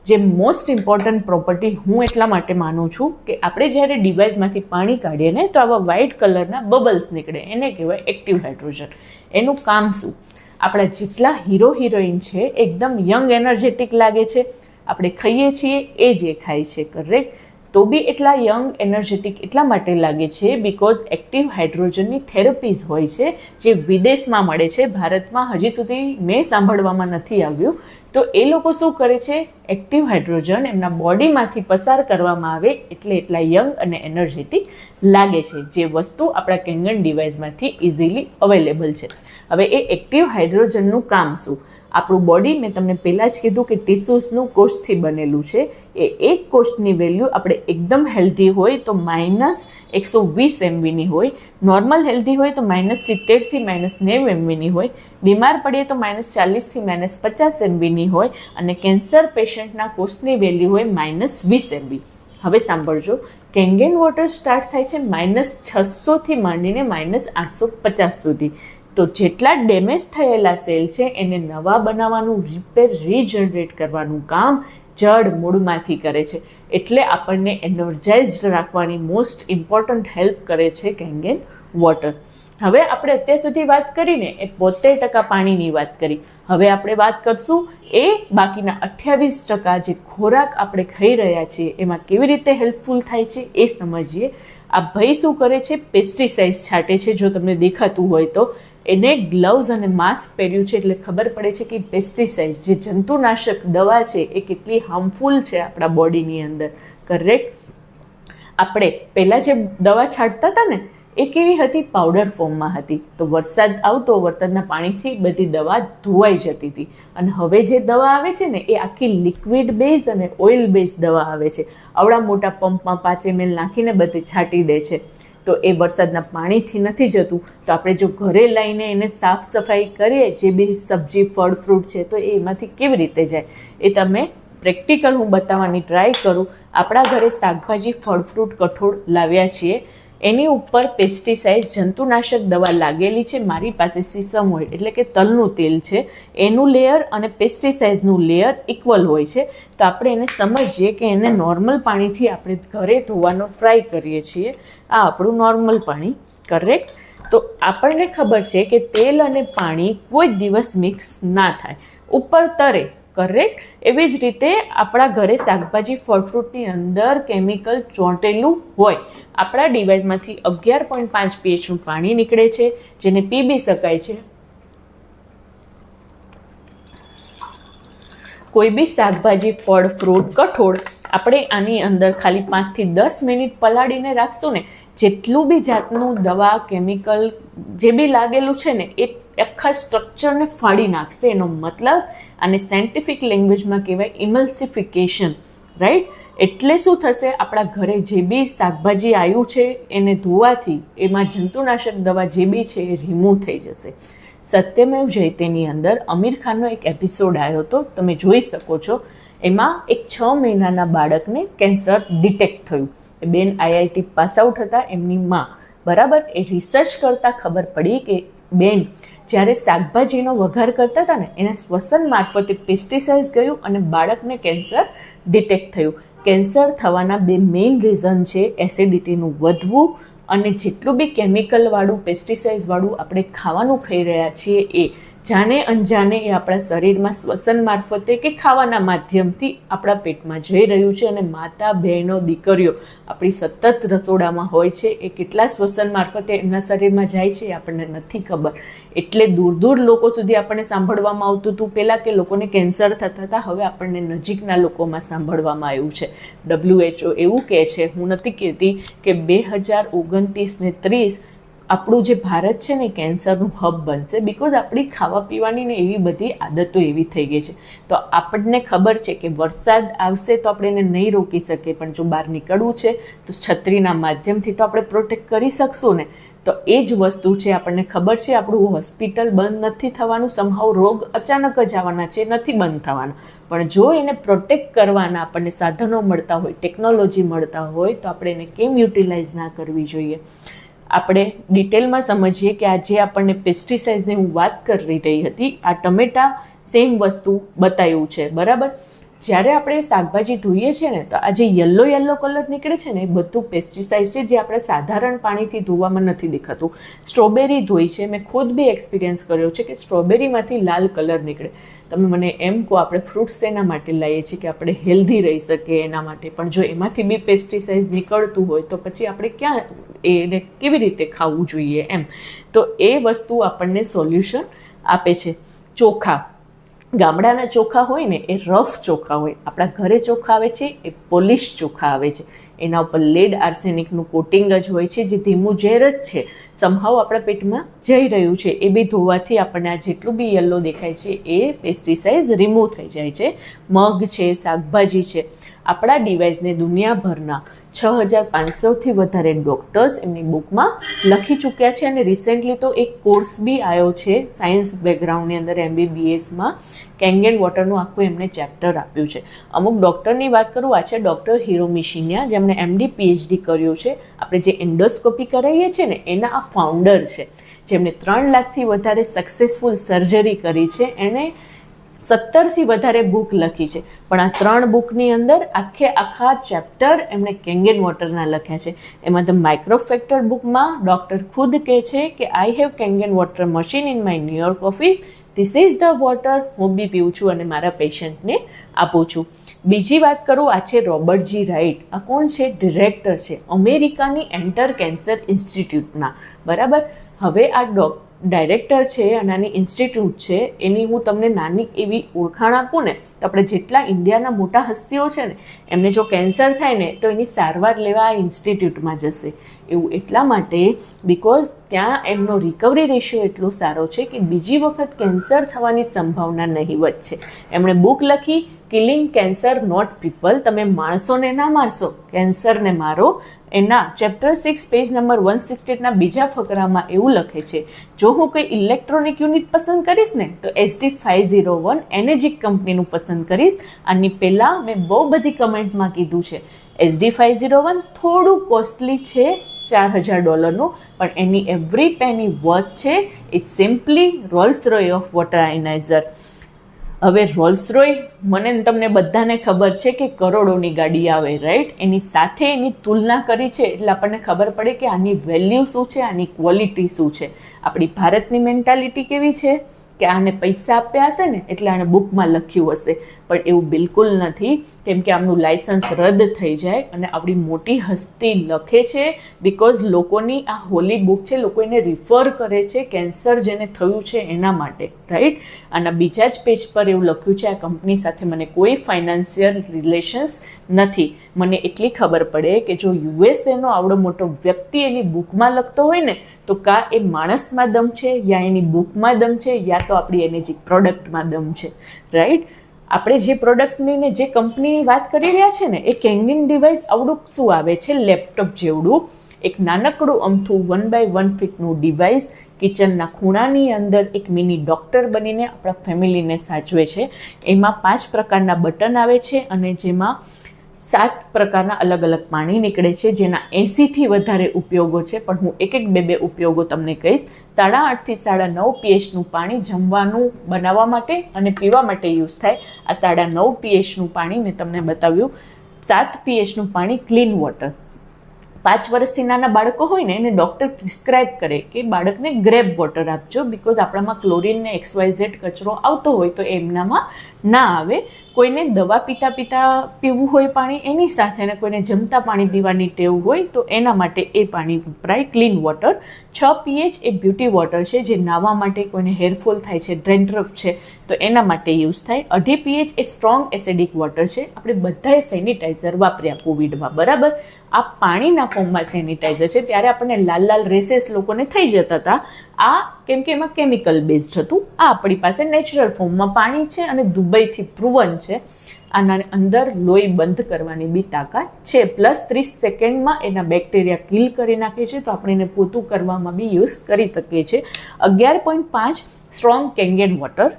S1: જે મોસ્ટ ઇમ્પોર્ટન્ટ પ્રોપર્ટી હું એટલા માટે માનું છું કે આપણે જ્યારે ડિવાઇસમાંથી પાણી કાઢીએ ને તો આવા વ્હાઇટ કલરના બબલ્સ નીકળે, એને કહેવાય એક્ટિવ હાઇડ્રોજન. એનું કામ શું? આપણા જેટલા હીરો હિરોઈન છે એકદમ યંગ એનર્જેટિક લાગે છે, આપણે ખાઈએ છીએ એ જે ખાય છે, કરેક્ટ? તો બી એટલા યંગ એનર્જેટિક એટલા માટે લાગે છે બિકોઝ એક્ટિવ હાઇડ્રોજનની થેરપીઝ હોય છે જે વિદેશમાં મળે છે, ભારતમાં હજી સુધી મેં સાંભળવામાં નથી આવ્યું. તો એ લોકો શું કરે છે, એક્ટિવ હાઇડ્રોજન એમના બોડીમાંથી પસાર કરવામાં આવે એટલે એટલા યંગ અને એનર્જેટિક લાગે છે, જે વસ્તુ આપણા કેંગન ડિવાઇસમાંથી ઇઝીલી અવેલેબલ છે. હવે એ એક્ટિવ હાઇડ્રોજનનું કામ શું? આપણું બોડી, મેં તમને પહેલાં જ કીધું કે ટીસ્યુઝનું કોષથી બનેલું છે. એ એક કોષની વેલ્યુ આપણે એકદમ હેલ્ધી હોય તો -120 MVની હોય, નોર્મલ હેલ્ધી હોય તો -70 થી -90 MVની હોય, બીમાર પડીએ તો -40 થી -50 MVની હોય, અને કેન્સર પેશન્ટના કોષની વેલ્યુ હોય -20 MV. હવે સાંભળજો, કેંગન વોટર સ્ટાર્ટ થાય છે -600 થી માંડીને -850 સુધી. તો જેટલા ડેમેજ થયેલા સેલ છે એને નવા બનાવવાનું, રિપેર, રીજનરેટ કરવાનું કામ જડ મૂળમાંથી કરે છે. એટલે આપણને એનર્જાઇઝડ રાખવાની મોસ્ટ ઇમ્પોર્ટન્ટ હેલ્પ કરે છે કેંગન વોટર. હવે આપણે અત્યાર સુધી વાત કરીને એ 72% પાણીની વાત કરી. હવે આપણે વાત કરશું એ બાકીના 28% જે ખોરાક આપણે ખાઈ રહ્યા છીએ એમાં કેવી રીતે હેલ્પફુલ થાય છે એ સમજીએ. આ ભાઈ શું કરે છે, પેસ્ટિસાઇડ્સ છાંટે છે. જો તમને દેખાતું હોય તો એને ગ્લવ્સ અને માસ્ક પહેર્યું છે એટલે ખબર પડે છે કે પેસ્ટિસાઇડ જે જંતુનાશક દવા છે એ કેટલી હાર્મફુલ છે આપણા બોડીની અંદર, કરેક્ટ? આપણે પહેલાં જે દવા છાંટતા હતા ને એ કેવી હતી? પાવડર ફોર્મમાં હતી. તો વરસાદ આવતો, વરસાદના પાણીથી બધી દવા ધોવાઈ જતી હતી. અને હવે જે દવા આવે છે ને એ આખી લિક્વિડ બેઝ અને ઓઇલ બેઝ દવા આવે છે. આવડા મોટા પંપમાં 5 ml નાખીને બધી છાંટી દે છે. તો એ વરસાદના પાણીથી નથી જતું. તો આપણે જો ઘરે લઈને એને સાફ સફાઈ કરીએ, જે બી સબ્જી, ફળ, ફ્રૂટ છે, તો એમાંથી કેવી રીતે જાય એ તમે પ્રેક્ટિકલ હું બતાવવાની ટ્રાય કરું. આપણા ઘરે શાકભાજી, ફળ, ફ્રૂટ, કઠોળ લાવ્યા છીએ, એની ઉપર પેસ્ટિસાઇડ જંતુનાશક દવા લાગેલી છે. મારી પાસે સીસમ હોય એટલે કે તલનું તેલ છે, એનું લેયર અને પેસ્ટિસાઇડનું લેયર ઇક્વલ હોય છે. તો આપણે એને સમજીએ કે એને નોર્મલ પાણીથી આપણે ઘરે ધોવાનો ટ્રાય કરીએ છીએ. આ આપણું નોર્મલ પાણી, કરેક્ટ? તો આપણને ખબર છે કે તેલ અને પાણી કોઈ દિવસ મિક્સ ના થાય, ઉપર તરે, કરેક્ટ? એવી જ રીતે આપણા ઘરે શાકભાજી, ફળ, ફ્રૂટની અંદર કેમિકલ ચોંટેલું હોય. આપણા ડિવાઇસમાંથી 11.5 pHનું પાણી નીકળે છે, જેને પી બી શકાય છે. કોઈ બી શાકભાજી, ફળ, ફ્રૂટ, કઠોળ આપણે આની અંદર ખાલી 5 થી 10 મિનિટ પલાળીને રાખશું ને, જેટલું બી જાતનું દવા, કેમિકલ જે બી લાગેલું છે ને એ આખા સ્ટ્રક્ચરને ફાડી નાખશે. એનો મતલબ આને સાયન્ટિફિક લેંગ્વેજમાં કહેવાય ઇમલ્સિફિકેશન, રાઈટ? એટલે શું થશે, આપણા ઘરે જે બી શાકભાજી આવ્યું છે એને ધોવાથી એમાં જંતુનાશક દવા જે બી છે એ રિમૂવ થઈ જશે. સત્યમેવ જયતેની અંદર આમિર ખાનનો એક એપિસોડ આવ્યો હતો, તમે જોઈ શકો છો. એમાં એક 6 મહિનાના બાળકને કેન્સર ડિટેક્ટ થયું. એ બેન IIT પાસ આઉટ હતા, એમની માં, બરાબર? એ રિસર્ચ કરતાં ખબર પડી કે બેન જ્યારે શાકભાજીનો વઘાર કરતા હતા ને એના શ્વસન મારફતે પેસ્ટિસાઇડ ગયું અને બાળકને કેન્સર ડિટેક્ટ થયું. કેન્સર થવાના 2 મેઇન રીઝન છે એસિડિટીનું વધવું અને જેટલું બી કેમિકલવાળું પેસ્ટિસાઇડ્સવાળું આપણે ખાવાનું ખાઈ રહ્યા છીએ એ જાણે અનજાને એ આપણા શરીરમાં શ્વસન મારફતે કે ખાવાના માધ્યમથી આપણા પેટમાં જઈ રહ્યું છે. અને માતા, બહેનો, દીકરીઓ આપણી સતત રસોડામાં હોય છે, એ કેટલા શ્વસન મારફતે એમના શરીરમાં જાય છે એ આપણને નથી ખબર. એટલે દૂર દૂર લોકો સુધી આપણને સાંભળવામાં આવતું હતું પહેલાં કે લોકોને કેન્સર થતા હતા, હવે આપણને નજીકના લોકોમાં સાંભળવામાં આવ્યું છે. WHO એવું કહે છે, હું નથી કહેતી, કે 2029 ને 30 આપણું જે ભારત છે ને કેન્સરનું હબ બનશે. બિકોઝ આપણી ખાવા પીવાની ને એવી બધી આદતો એવી થઈ ગઈ છે. તો આપણને ખબર છે કે વરસાદ આવશે તો આપણે એને નહીં રોકી શકીએ, પણ જો બહાર નીકળવું છે તો છત્રીના માધ્યમથી તો આપણે પ્રોટેક્ટ કરી શકશું ને. તો એ જ વસ્તુ છે, આપણને ખબર છે આપણું હોસ્પિટલ બંધ નથી થવાનું, સમહાવ રોગ અચાનક જ આવવાના છે, નથી બંધ થવાના. પણ જો એને પ્રોટેક્ટ કરવાના આપણને સાધનો મળતા હોય, ટેકનોલોજી મળતા હોય, તો આપણે એને કેમ યુટિલાઇઝ ના કરવી જોઈએ. આપણે ડિટેલમાં સમજીએ કે આ જે આપણને પેસ્ટિસાઇડ્સની હું વાત કરી રહી હતી, આ ટમેટા સેમ વસ્તુ બતાવ્યું છે, બરાબર. જ્યારે આપણે શાકભાજી ધોઈએ છીએ ને, તો આ જે યલો કલર નીકળે છે ને, એ બધું પેસ્ટિસાઇડ છે, જે આપણે સાધારણ પાણીથી ધોવામાં નથી દેખાતું. સ્ટ્રોબેરી ધોઈ છે, મેં ખુદ બી એક્સપિરિયન્સ કર્યો છે કે સ્ટ્રોબેરીમાંથી લાલ કલર નીકળે. તમે મને એમ કહો, આપણે ફ્રૂટ્સ એના માટે લઈએ છીએ કે આપણે હેલ્ધી રહી શકીએ એના માટે, પણ જો એમાંથી બી પેસ્ટિસાઇડ નીકળતું હોય તો પછી આપણે ક્યાં એને કેવી રીતે ખાવું જોઈએ એમ. તો એ વસ્તુ આપણને સોલ્યુશન આપે છે. ચોખા, ગામડાના ચોખા હોય ને એ રફ ચોખા હોય, આપણા ઘરે ચોખા આવે છે એ પોલિશ ચોખા આવે છે. એના ઉપર લેડ આર્સેનિકનું કોટિંગ જ હોય છે, જે ધીમું ઝેર જ છે, સમહાવ આપણા પેટમાં જઈ રહ્યું છે. એ બી ધોવાથી આપણને આ જેટલું બી યલો દેખાય છે એ પેસ્ટિસાઇડ રિમૂવ થઈ જાય છે. મગ છે, શાકભાજી છે, આપણા ડિવાઇસને દુનિયાભરના 6500થી વધારે ડૉક્ટર્સ એમની બુકમાં લખી ચૂક્યા છે. અને રિસેન્ટલી તો એક કોર્સ બી આવ્યો છે સાયન્સ બેકગ્રાઉન્ડની અંદર, MBBSમાં કેંગેન વોટરનું આખું એમણે ચેપ્ટર આપ્યું છે. અમુક ડૉક્ટરની વાત કરું, આ છે ડૉક્ટર હિરોમી શિન્યા, જેમણે MD PhD કર્યું છે. આપણે જે એન્ડોસ્કોપી કરાવીએ છીએ ને એના આ ફાઉન્ડર છે, જેમણે 3 લાખથી વધારે સક્સેસફુલ સર્જરી કરી છે. એણે 17થી વધારે બુક લખી છે, પણ આ 3 બુકની અંદર આખા ચેપ્ટર એમણે કેંગેન વોટરના લખ્યા છે. એમાં ધ માઇક્રોફેક્ટર બુકમાં ડૉક્ટર ખુદ કહે છે કે I have Kangen water machine in my New York office, this is the water, હું બી પીવું છું અને મારા પેશન્ટને આપું છું. બીજી વાત કરું, આ છે રોબર્ટ જી રાઇટ. આ કોણ છે? ડિરેક્ટર છે અમેરિકાની એન્ટર કેન્સર ઇન્સ્ટિટ્યૂટના, બરાબર. હવે આ ડાયરેક્ટર છે અને આની ઇન્સ્ટિટ્યૂટ છે, એની હું તમને નાની એવી ઓળખાણ આપું ને, તો આપણે જેટલા ઇન્ડિયાના મોટા હસ્તીઓ છે ને, એમને જો કેન્સર થાય ને તો એની સારવાર લેવા આ ઇન્સ્ટિટ્યૂટમાં જશે. એવું એટલા માટે બિકોઝ ત્યાં એમનો રિકવરી રેશિયો એટલો સારો છે કે બીજી વખત કેન્સર થવાની સંભાવના નહીવત છે. એમણે બુક લખી, કિલિંગ કેન્સર નોટ પીપલ, તમે માણસોને ના મારશો, કેન્સરને મારો. એના ચેપ્ટર 6 પેજ નંબર 168ના બીજા ફકરામાં એવું લખે છે, જો હું કોઈ ઇલેક્ટ્રોનિક યુનિટ પસંદ કરીશ ને તો SD501 એનેજિક કંપનીનું પસંદ કરીશ. આની પહેલાં મેં બહુ બધી કમેન્ટમાં કીધું છે, SD501 થોડું કોસ્ટલી છે, $4000, પણ એની એવરી પેની વર્થ છે. It's simply Rolls Royce of water ionizer. હવે રોલ્સ રોય, મને તમને બધાને ખબર છે કે કરોડોની ગાડી આવે, રાઈટ. એની સાથે એની તુલના કરી છે એટલે આપણને ખબર પડે કે આની વેલ્યુ શું છે, આની ક્વોલિટી શું છે. આપણી ભારતની મેન્ટાલિટી કેવી છે કે આને પૈસા આપ્યા હશે ને એટલે આને બુકમાં લખ્યું હશે, પણ એવું બિલકુલ નથી. કેમ કે આમનું લાયસન્સ રદ થઈ જાય અને આપણી મોટી હસ્તી લખે છે, બિકોઝ લોકોની આ હોલી બુક છે, લોકો એને રિફર કરે છે કેન્સર જેને થયું છે એના માટે, રાઈટ. આના બીજા જ પેજ પર એવું લખ્યું છે, આ કંપની સાથે મને કોઈ ફાઇનાન્શિયલ રિલેશન્સ નથી. મને એટલી ખબર પડે કે જો યુએસએનો આવડો મોટો વ્યક્તિ એની બુકમાં લખતો હોય ને, તો કાં એ માણસમાં દમ છે, યા એની બુકમાં દમ છે, યા તો આપણી એની જે પ્રોડક્ટમાં દમ છે, રાઈટ. આપણે જે પ્રોડક્ટની ને જે કંપનીની વાત કરી રહ્યા છે ને, એ કેંગેન ડિવાઇસ આવડું શું આવે છે, લેપટોપ જેવડું એક નાનકડું અમથું 1x1 ફીટનું ડિવાઇસ, કિચનના ખૂણાની અંદર એક મિની ડૉક્ટર બનીને આપણા ફેમિલીને સાચવે છે. એમાં 5 પ્રકારના બટન આવે છે અને જેમાં 7 પ્રકારના અલગ અલગ પાણી નીકળે છે, જેના 80થી વધારે ઉપયોગો છે, પણ હું એક 2 ઉપયોગો તમને કહીશ. 8.5 થી 9.5 pHનું પાણી જમવાનું બનાવવા માટે અને પીવા માટે યુઝ થાય. આ 9.5 pHનું પાણી મેં તમને બતાવ્યું. 7 pHનું પાણી ક્લીન વોટર, 5 વર્ષથી નાના બાળકો હોય ને એને ડૉક્ટર પ્રિસ્ક્રાઇબ કરે કે બાળકને ગ્રેપ વોટર આપજો, બિકોઝ આપણામાં ક્લોરીન ને XYZ કચરો આવતો હોય તો એમનામાં ના આવે. કોઈને દવા પીતા પીવું હોય પાણી એની સાથે, અને કોઈને જમતા પાણી પીવાની ટેવ હોય તો એના માટે એ પાણી વપરાય, ક્લીન વોટર. 6 pH એ બ્યુટી વોટર છે, જે નાહવા માટે, કોઈને હેરફોલ થાય છે, ડ્રેન્ડ્રફ છે તો એના માટે યુઝ થાય. 2.5 pH એ સ્ટ્રોંગ એસિડિક વોટર છે. આપણે બધાએ સેનિટાઈઝર વાપર્યા કોવિડમાં, બરાબર. આ પાણીના ફોર્મમાં સેનિટાઈઝર છે, ત્યારે આપણને લાલ લાલ રેસેસ લોકોને થઈ જતા હતા. આ કેમ કે એમાં કેમિકલ બેઝડ હતું. આ આપણી પાસે નેચરલ ફોર્મમાં પાણી છે અને દુબઈથી પ્રૂવન છે. આના અંદર લોહી બંધ કરવાની બી તાકાત છે, પ્લસ 30 સેકન્ડમાં એના બેક્ટેરિયા કિલ કરી નાખે છે, તો આપણે એને પોતું કરવામાં બી યુઝ કરી શકીએ છીએ. 11.5 સ્ટ્રોંગ કેંગન વોટર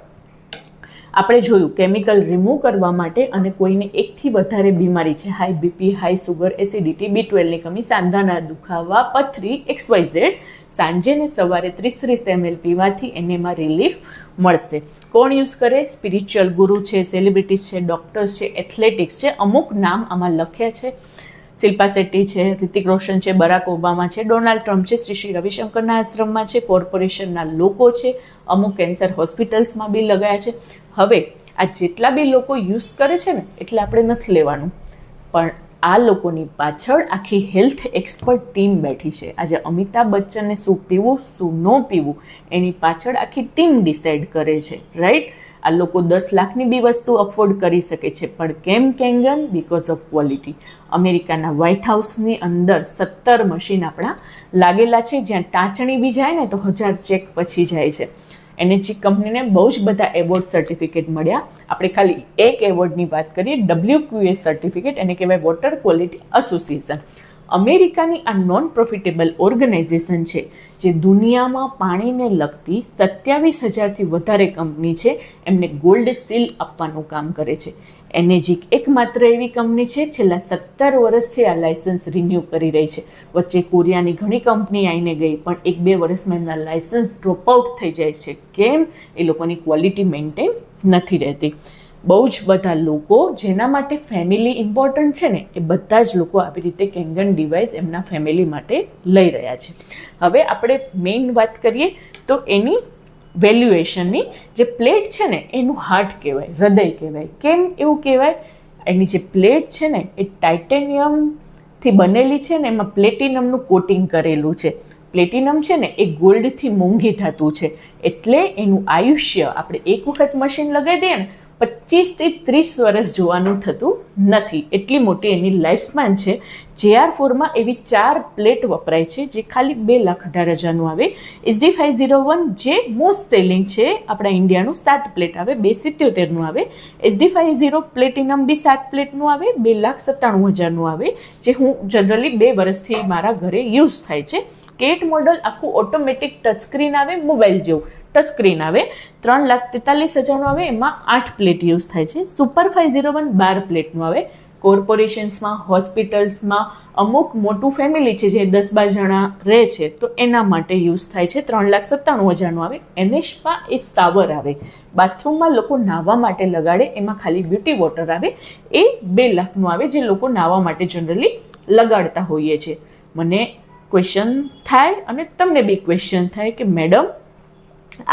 S1: આપણે જોયું કેમિકલ રિમૂવ કરવા માટે, અને કોઈને એકથી વધારે બીમારી છે, high BP, high sugar, acidity, B12ની કમી, સાંધાના દુખાવા, પથરી, XYZ, સાંજે ને સવારે 30 ml પીવાથી એનેમાં રિલીફ મળશે. કોણ યુઝ કરે? સ્પિરિચ્યુઅલ ગુરુ છે, સેલિબ્રિટીઝ છે, ડૉક્ટર્સ છે, એથ્લેટિક્સ છે. અમુક નામ આમાં લખ્યા છે. શિલ્પા શેટ્ટી છે, રિતિક રોશન છે, બરાક ઓબામા છે, ડોનાલ્ડ ટ્રમ્પ છે, શ્રી રવિશંકરના આશ્રમમાં છે, કોર્પોરેશનના લોકો છે, અમુક કેન્સર હોસ્પિટલ્સમાં બી લગાયા છે. હવે આ જેટલા બી લોકો યુઝ કરે છે ને એટલે આપણે નથી લેવાનું, પણ આ લોકોની પાછળ આખી હેલ્થ એક્સપર્ટ ટીમ બેઠી છે. આજે અમિતાભ બચ્ચનને શું પીવું શું ન પીવું એની પાછળ આખી ટીમ ડિસાઈડ કરે છે, રાઈટ. આ લોકો 10 લાખની બી વસ્તુ અફોર્ડ કરી શકે છે, પણ કેમ કેંગન? Because of quality. અમેરિકાના વ્હાઇટ હાઉસની અંદર 17 મશીન આપણા લાગેલા છે, જ્યાં ટાંચણી બી જાય ને તો 1000 ચેક પછી જાય છે. NHG કંપનીને બહુ જ બધા એવોર્ડ સર્ટિફિકેટ મળ્યા. આપણે ખાલી એક એવોર્ડની વાત કરીએ, WQS સર્ટિફિકેટ, એને કહેવાય વોટર ક્વોલિટી એસોસિએશન. અમેરિકાની આ નોન પ્રોફિટેબલ ઓર્ગેનાઇઝેશન છે, જે દુનિયામાં પાણીને લગતી 27,000થી વધારે કંપની છે એમને ગોલ્ડ સીલ આપવાનું કામ કરે છે. એનેજિક એકમાત્ર એવી કંપની છે છેલ્લા 17 વર્ષથી આ લાયસન્સ રિન્યૂ કરી રહી છે. વચ્ચે કોરિયાની ઘણી કંપની આવીને ગઈ, પણ 1-2 વર્ષમાં એમના લાયસન્સ ડ્રોપ આઉટ થઈ જાય છે. કેમ? એ લોકોની ક્વોલિટી મેન્ટેન નથી રહેતી. બહુ જ બધા લોકો જેના માટે ફેમિલી ઇમ્પોર્ટન્ટ છે ને, એ બધા જ લોકો આવી રીતે કેંગન ડિવાઇસ એમના ફેમિલી માટે લઈ રહ્યા છે. હવે આપણે મેઇન વાત કરીએ તો એની વેલ્યુએશનની. જે પ્લેટ છે ને એનું હાર્ટ કહેવાય, હૃદય કહેવાય. કેમ એવું કહેવાય? એની જે પ્લેટ છે ને એ ટાઇટેનિયમથી બનેલી છે ને, એમાં પ્લેટિનમનું કોટિંગ કરેલું છે. પ્લેટિનમ છે ને એ ગોલ્ડથી મોંઘી ધાતુ છે, એટલે એનું આયુષ્ય આપણે એક વખત મશીન લગાવી દઈએ ને 25 થી 30 વર્ષ જોવાનું થતું નથી, એટલી મોટી એની લાઈફસ્પાન છે. JR4માં એવી 4 પ્લેટ વપરાય છે, જે ખાલી 2,18,000નું આવે. SD501 જે મોસ્ટ સેલિંગ છે આપણા ઇન્ડિયાનું, 7 પ્લેટ આવે, 2,77નું આવે. SD50 પ્લેટિનમ બી 7 પ્લેટનું આવે, 2,97,000નું આવે, જે હું જનરલી 2 વર્ષથી મારા ઘરે યુઝ થાય છે. કેટ મોડલ આખું ઓટોમેટિક ટચસ્ક્રીન આવે, મોબાઈલ જેવું ટચસ્ક્રીન આવે, 3,43,000નું આવે, એમાં 8 પ્લેટ યુઝ થાય છે. સુપર 501 12 પ્લેટનું આવે. કોર્પોરેશન્સમાં, હોસ્પિટલ્સમાં અમુક મોટું ફેમિલી છે જે 10-12 જણા રહે છે તો એના માટે યુઝ થાય છે. 3,97,000નું આવે. એનેશમાં એ શાવર આવે, બાથરૂમમાં લોકો નાહવા માટે લગાડે, એમાં ખાલી બ્યુટી વોટર આવે, એ 2 લાખનું આવે, જે લોકો નાહવા માટે જનરલી લગાડતા હોઈએ છે. મને ક્વેશ્ચન થાય અને તમને બી ક્વેશ્ચન થાય કે મેડમ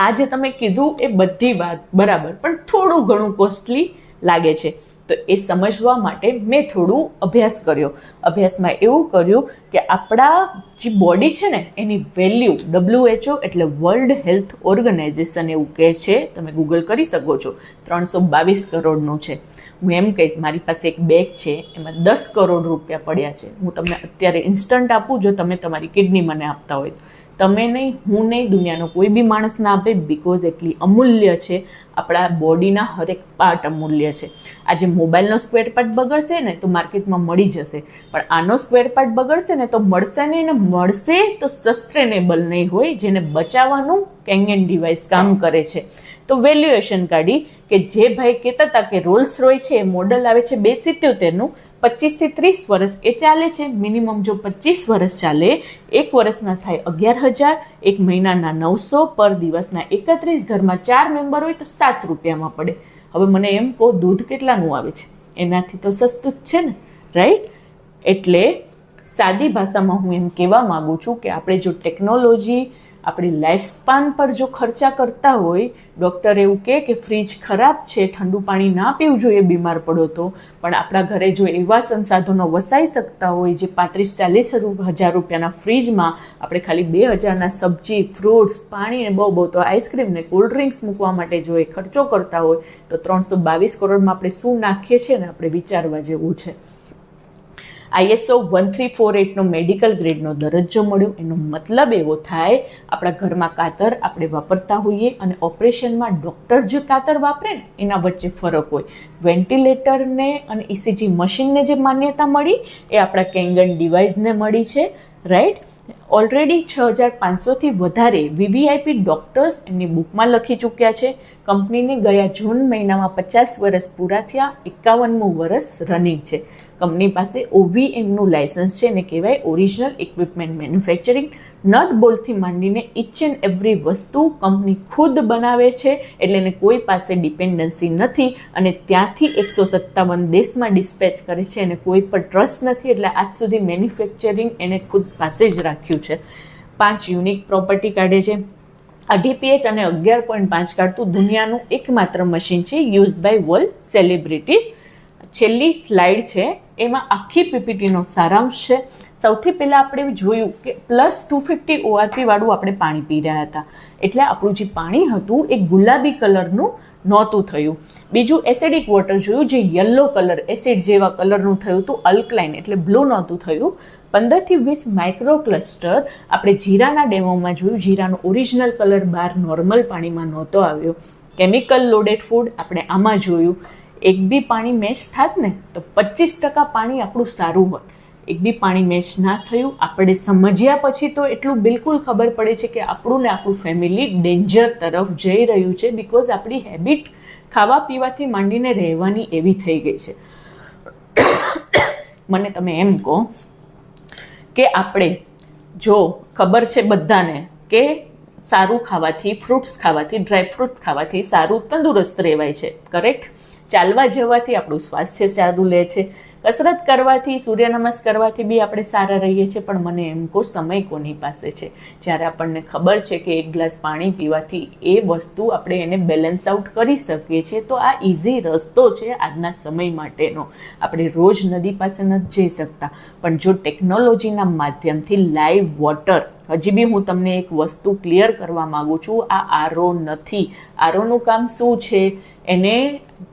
S1: આ જે તમે કીધું એ બધી વાત બરાબર, પણ થોડું ઘણું કોસ્ટલી લાગે છે. તો એ સમજવા માટે મેં થોડું અભ્યાસ કર્યો. અભ્યાસમાં એવું કર્યું કે આપણા જે બોડી છે ને એની વેલ્યુ, WHO એટલે વર્લ્ડ હેલ્થ ઓર્ગેનાઇઝેશન એવું કહે છે, તમે ગૂગલ કરી શકો છો, 322 કરોડનું છે. હું એમ કહીશ, મારી પાસે એક બેગ છે એમાં 10 કરોડ રૂપિયા પડ્યા છે, હું તમને અત્યારે ઇન્સ્ટન્ટ આપું, જો તમે તમારી કિડની મને આપતા હોય તો. તમે નહીં, હું નહીં, દુનિયાનો કોઈ બી માણસ ના આપે, બિકોઝ એટલી અમૂલ્ય છે. આપણા બોડીના હરેક પાર્ટ અમૂલ્ય છે. આજે મોબાઈલનો સ્ક્વેર પાર્ટ બગડશે ને તો માર્કેટમાં મળી જશે, પણ આનો સ્ક્વેર પાર્ટ બગડશે ને તો મળશે નહીં, ને મળશે તો સસ્ટેનેબલ નહીં હોય, જેને બચાવવાનું કેંગન ડિવાઇસ કામ કરે છે. તો વેલ્યુએશન કાઢી કે જે ભાઈ કહેતા હતા કે રોલ્સ રોય છે એ મોડલ આવે છે 277નું, 25 થી 30 વર્ષ એ ચાલે છે. મિનિમમ જો 25 વર્ષ ચાલે, 1 વર્ષના થાય 11,000, 1 મહિનાના 900, પર દિવસના 31, ઘરમાં 4 મેમ્બર હોય તો 7 રૂપિયામાં પડે. હવે મને એમ કહો, દૂધ કેટલાનું આવે છે? એનાથી તો સસ્તું જ છે ને, રાઈટ? એટલે સાદી ભાષામાં હું એમ કહેવા માગું છું કે આપણે જો ટેકનોલોજી આપણી લાઈફ સ્પાન પર જો ખર્ચા કરતા હોય, ડૉક્ટર એવું કે ફ્રીજ ખરાબ છે, ઠંડુ પાણી ના પીવું જોઈએ બીમાર પડો તો, પણ આપણા ઘરે જો એવા સંસાધનો વસાઈ શકતા હોય જે 35-40 હજાર રૂપિયાના ફ્રીજમાં આપણે ખાલી 2000ના સબ્જી, ફ્રૂટ્સ, પાણી ને બહુ તો આઈસ્ક્રીમ ને કોલ્ડ ડ્રિંક્સ મૂકવા માટે જો એ ખર્ચો કરતા હોય તો 322 કરોડમાં આપણે શું નાખીએ છીએ ને આપણે વિચારવા જેવું છે. ISO 1348નો મેડિકલ ગ્રેડનો દરજ્જો મળ્યો. એનો મતલબ એવો થાય આપણા ઘરમાં કાતર આપણે વાપરતા હોઈએ અને ઓપરેશનમાં ડૉક્ટર જે કાતર વાપરે ને એના વચ્ચે ફરક હોય. વેન્ટિલેટરને અને ECG મશીનને જે માન્યતા મળી એ આપણા કેંગન ડિવાઇસને મળી છે, રાઈટ. ઓલરેડી 6500થી વધારે VVIP ડૉક્ટર્સ એમની બુકમાં લખી ચૂક્યા છે. કંપનીને ગયા જૂન મહિનામાં 50 વર્ષ પૂરા થયા, 51મું વર્ષ રનિંગ છે. કંપની પાસે OVMનું લાયસન્સ છે, એને કહેવાય ઓરિજિનલ ઇક્વિપમેન્ટ મેન્યુફેક્ચરિંગ. નટ બોલ્ટથી માંડીને ઇચ એન્ડ એવરી વસ્તુ કંપની ખુદ બનાવે છે, એટલે એને કોઈ પાસે ડિપેન્ડન્સી નથી અને ત્યાંથી 157 દેશમાં ડિસ્પેચ કરે છે. એને કોઈ પર ટ્રસ્ટ નથી, એટલે આજ સુધી મેન્યુફેક્ચરિંગ એને ખુદ પાસે જ રાખ્યું છે. 5 યુનિક પ્રોપર્ટી કાઢે છે. 2.5 pH અને 11.5 કાઢતું દુનિયાનું એકમાત્ર મશીન છે, યુઝ બાય વર્લ્ડ સેલિબ્રિટીઝ. છેલ્લી સ્લાઇડ છે એમાં આખી PPTનો સારાંશ છે. સૌથી પહેલાં આપણે જોયું કે +250 ORP વાળું આપણે પાણી પી રહ્યા હતા, એટલે આપણું જે પાણી હતું એ ગુલાબી કલરનું નહોતું થયું. બીજું એસિડિક વોટર જોયું, જે યલો કલર એસિડ જેવા કલરનું થયું હતું, અલ્કલાઇન એટલે બ્લુ નહોતું થયું. 15 થી 20 માઇક્રો ક્લસ્ટર આપણે જીરાના ડેમોમાં જોયું, જીરાનો ઓરિજિનલ કલર બહાર નોર્મલ પાણીમાં નહોતો આવ્યો. કેમિકલ લોડેડ ફૂડ આપણે આમાં જોયું. એક બી પાણી મેચ થાત ને તો 25% પાણી આપણું સારું હોત. એક બી પાણી મેચ ના થયું. આપણે સમજ્યા પછી તો એટલું બિલકુલ ખબર પડે છે કે આપણું ને આપણું ફેમિલી ડેન્જર તરફ જઈ રહ્યું છે, બિકોઝ આપણી હેબિટ ખાવા પીવાથી માંડીને રહેવાની એવી થઈ ગઈ છે. મને તમે એમ કહો કે આપણે જો ખબર છે બધાને કે સારું ખાવાથી, ફ્રૂટ્સ ખાવાથી, ડ્રાયફ્રૂટ ખાવાથી સારું તંદુરસ્ત રહેવાય છે, કરેક્ટ. ચાલવા જવાથી આપણું સ્વાસ્થ્ય સારું રહે છે. કસરત કરવાથી, સૂર્ય નમસ્કાર કરવાથી બી આપણે સારા રહીએ છીએ. પણ મને એમ કહો સમય કોની પાસે છે? જ્યારે આપણને ખબર છે કે 1 ગ્લાસ પાણી પીવાથી એ વસ્તુ આપણે એને બેલેન્સ આઉટ કરી શકીએ છીએ, તો આ ઇઝી રસ્તો છે આજના સમય માટેનો. આપણે રોજ નદી પાસે નથી જઈ શકતા, પણ જો ટેકનોલોજીના માધ્યમથી લાઈવ વોટર, હજી બી હું તમને એક વસ્તુ ક્લિયર કરવા માગું છું, આ RO નથી. ROનું કામ શું છે? એને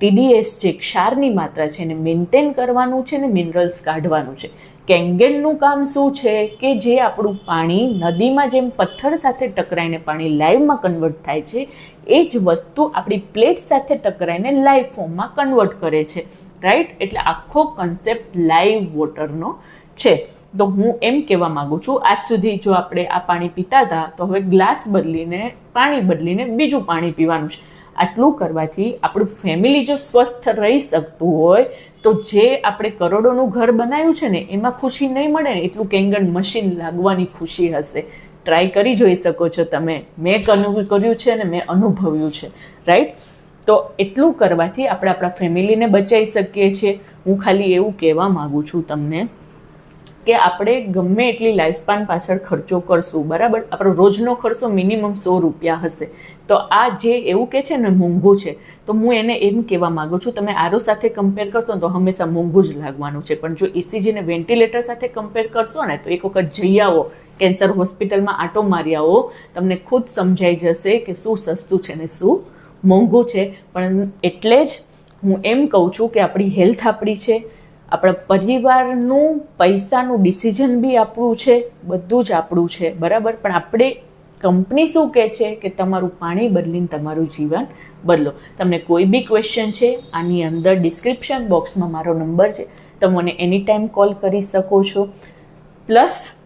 S1: TDS છે, ક્ષારની માત્રા છે, એને મેન્ટેન કરવાનું છે ને મિનરલ્સ કાઢવાનું છે. કેંગનનું કામ શું છે? કે જે આપણું પાણી નદીમાં જેમ પથ્થર સાથે ટકરાઈને પાણી લાઈવમાં કન્વર્ટ થાય છે, એ જ વસ્તુ આપણી પ્લેટ સાથે ટકરાઈને લાઈવ ફોર્મમાં કન્વર્ટ કરે છે, રાઈટ. એટલે આખો કન્સેપ્ટ લાઈવ વોટરનો છે. તો હું એમ કહેવા માગું છું, આજ સુધી જો આપણે આ પાણી પીતા હતા તો હવે ગ્લાસ બદલીને, પાણી બદલીને બીજું પાણી પીવાનું છે. આટલું કરવાથી આપણું ફેમિલી જો સ્વસ્થ રહી શકતું હોય તો જે આપણે કરોડોનું ઘર બનાવ્યું છે ને એમાં ખુશી નહીં મળે ને એટલું કેંગન મશીન લાગવાની ખુશી હશે. ટ્રાય કરી જોઈ શકો છો તમે. મેં કર્યું છે ને મેં અનુભવ્યું છે, રાઈટ. તો એટલું કરવાથી આપણે આપણા ફેમિલીને બચાવી શકીએ છીએ. હું ખાલી એવું કહેવા માગું છું તમને કે આપણે ગમે એટલી લાઈફસ્પાન પાછળ ખર્ચો કરશું, બરાબર, આપણો રોજનો ખર્ચો મિનિમમ 100 રૂપિયા હશે. તો આ જે એવું કે છે ને મોંઘું છે, તો હું એને એમ કહેવા માગું છું, તમે RO સાથે કમ્પેર કરશો ને તો હંમેશા મોંઘું જ લાગવાનું છે. પણ જો ECG ને વેન્ટિલેટર સાથે કમ્પેર કરશો ને તો એક વખત જઈ આવો, કેન્સર હોસ્પિટલમાં આંટો મારી આવો, તમને ખુદ સમજાઈ જશે કે શું સસ્તું છે ને શું મોંઘું છે. પણ એટલે જ હું એમ કહું છું કે આપણી હેલ્થ આપણી છે, આપણા પરિવારનું પૈસાનું ડિસિઝન બી આપણું છે, બધું જ આપણું છે, બરાબર. પણ આપણે કંપની શું કહે છે કે તમારું પાણી બદલીને તમારું જીવન બદલો. તમને કોઈ બી ક્વેશ્ચન છે, આની અંદર ડિસ્ક્રિપ્શન બોક્સમાં મારો નંબર છે, તમે મને એની ટાઈમ કોલ કરી શકો છો. પ્લસ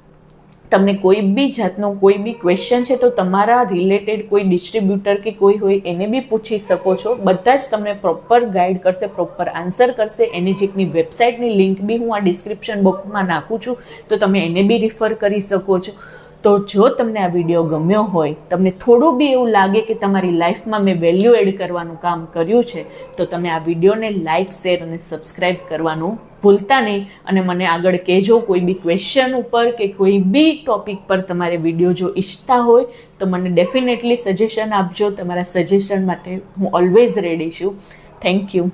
S1: તમને કોઈ બી જાતનો કોઈ બી ક્વેશ્ચન છે તો તમારા રિલેટેડ કોઈ ડિસ્ટ્રીબ્યુટર કે કોઈ હોય એને બી પૂછી શકો છો. બધા જ તમને પ્રોપર ગાઈડ કરશે, પ્રોપર આન્સર કરશે. એની જેટની વેબસાઇટની લિંક બી હું આ ડિસ્ક્રિપ્શન બોક્સમાં નાખું છું, તો તમે એને બી રિફર કરી શકો છો. તો જો તમને આ વિડીયો ગમ્યો હોય, તમને થોડું બી એવું લાગે કે તમારી લાઈફમાં મેં વેલ્યુ એડ કરવાનું કામ કર્યું છે, તો તમે આ વિડીયોને લાઇક, શેર અને સબસ્ક્રાઈબ કરવાનું ભૂલતા નહીં. અને મને આગળ કહેજો કોઈ બી ક્વેશ્ચન ઉપર કે કોઈ બી ટોપિક પર તમારે વિડીયો જો ઈચ્છતા હોય તો મને ડેફિનેટલી સજેશન આપજો. તમારા સજેશન માટે હું ઓલવેઝ રેડી છું. Thank you.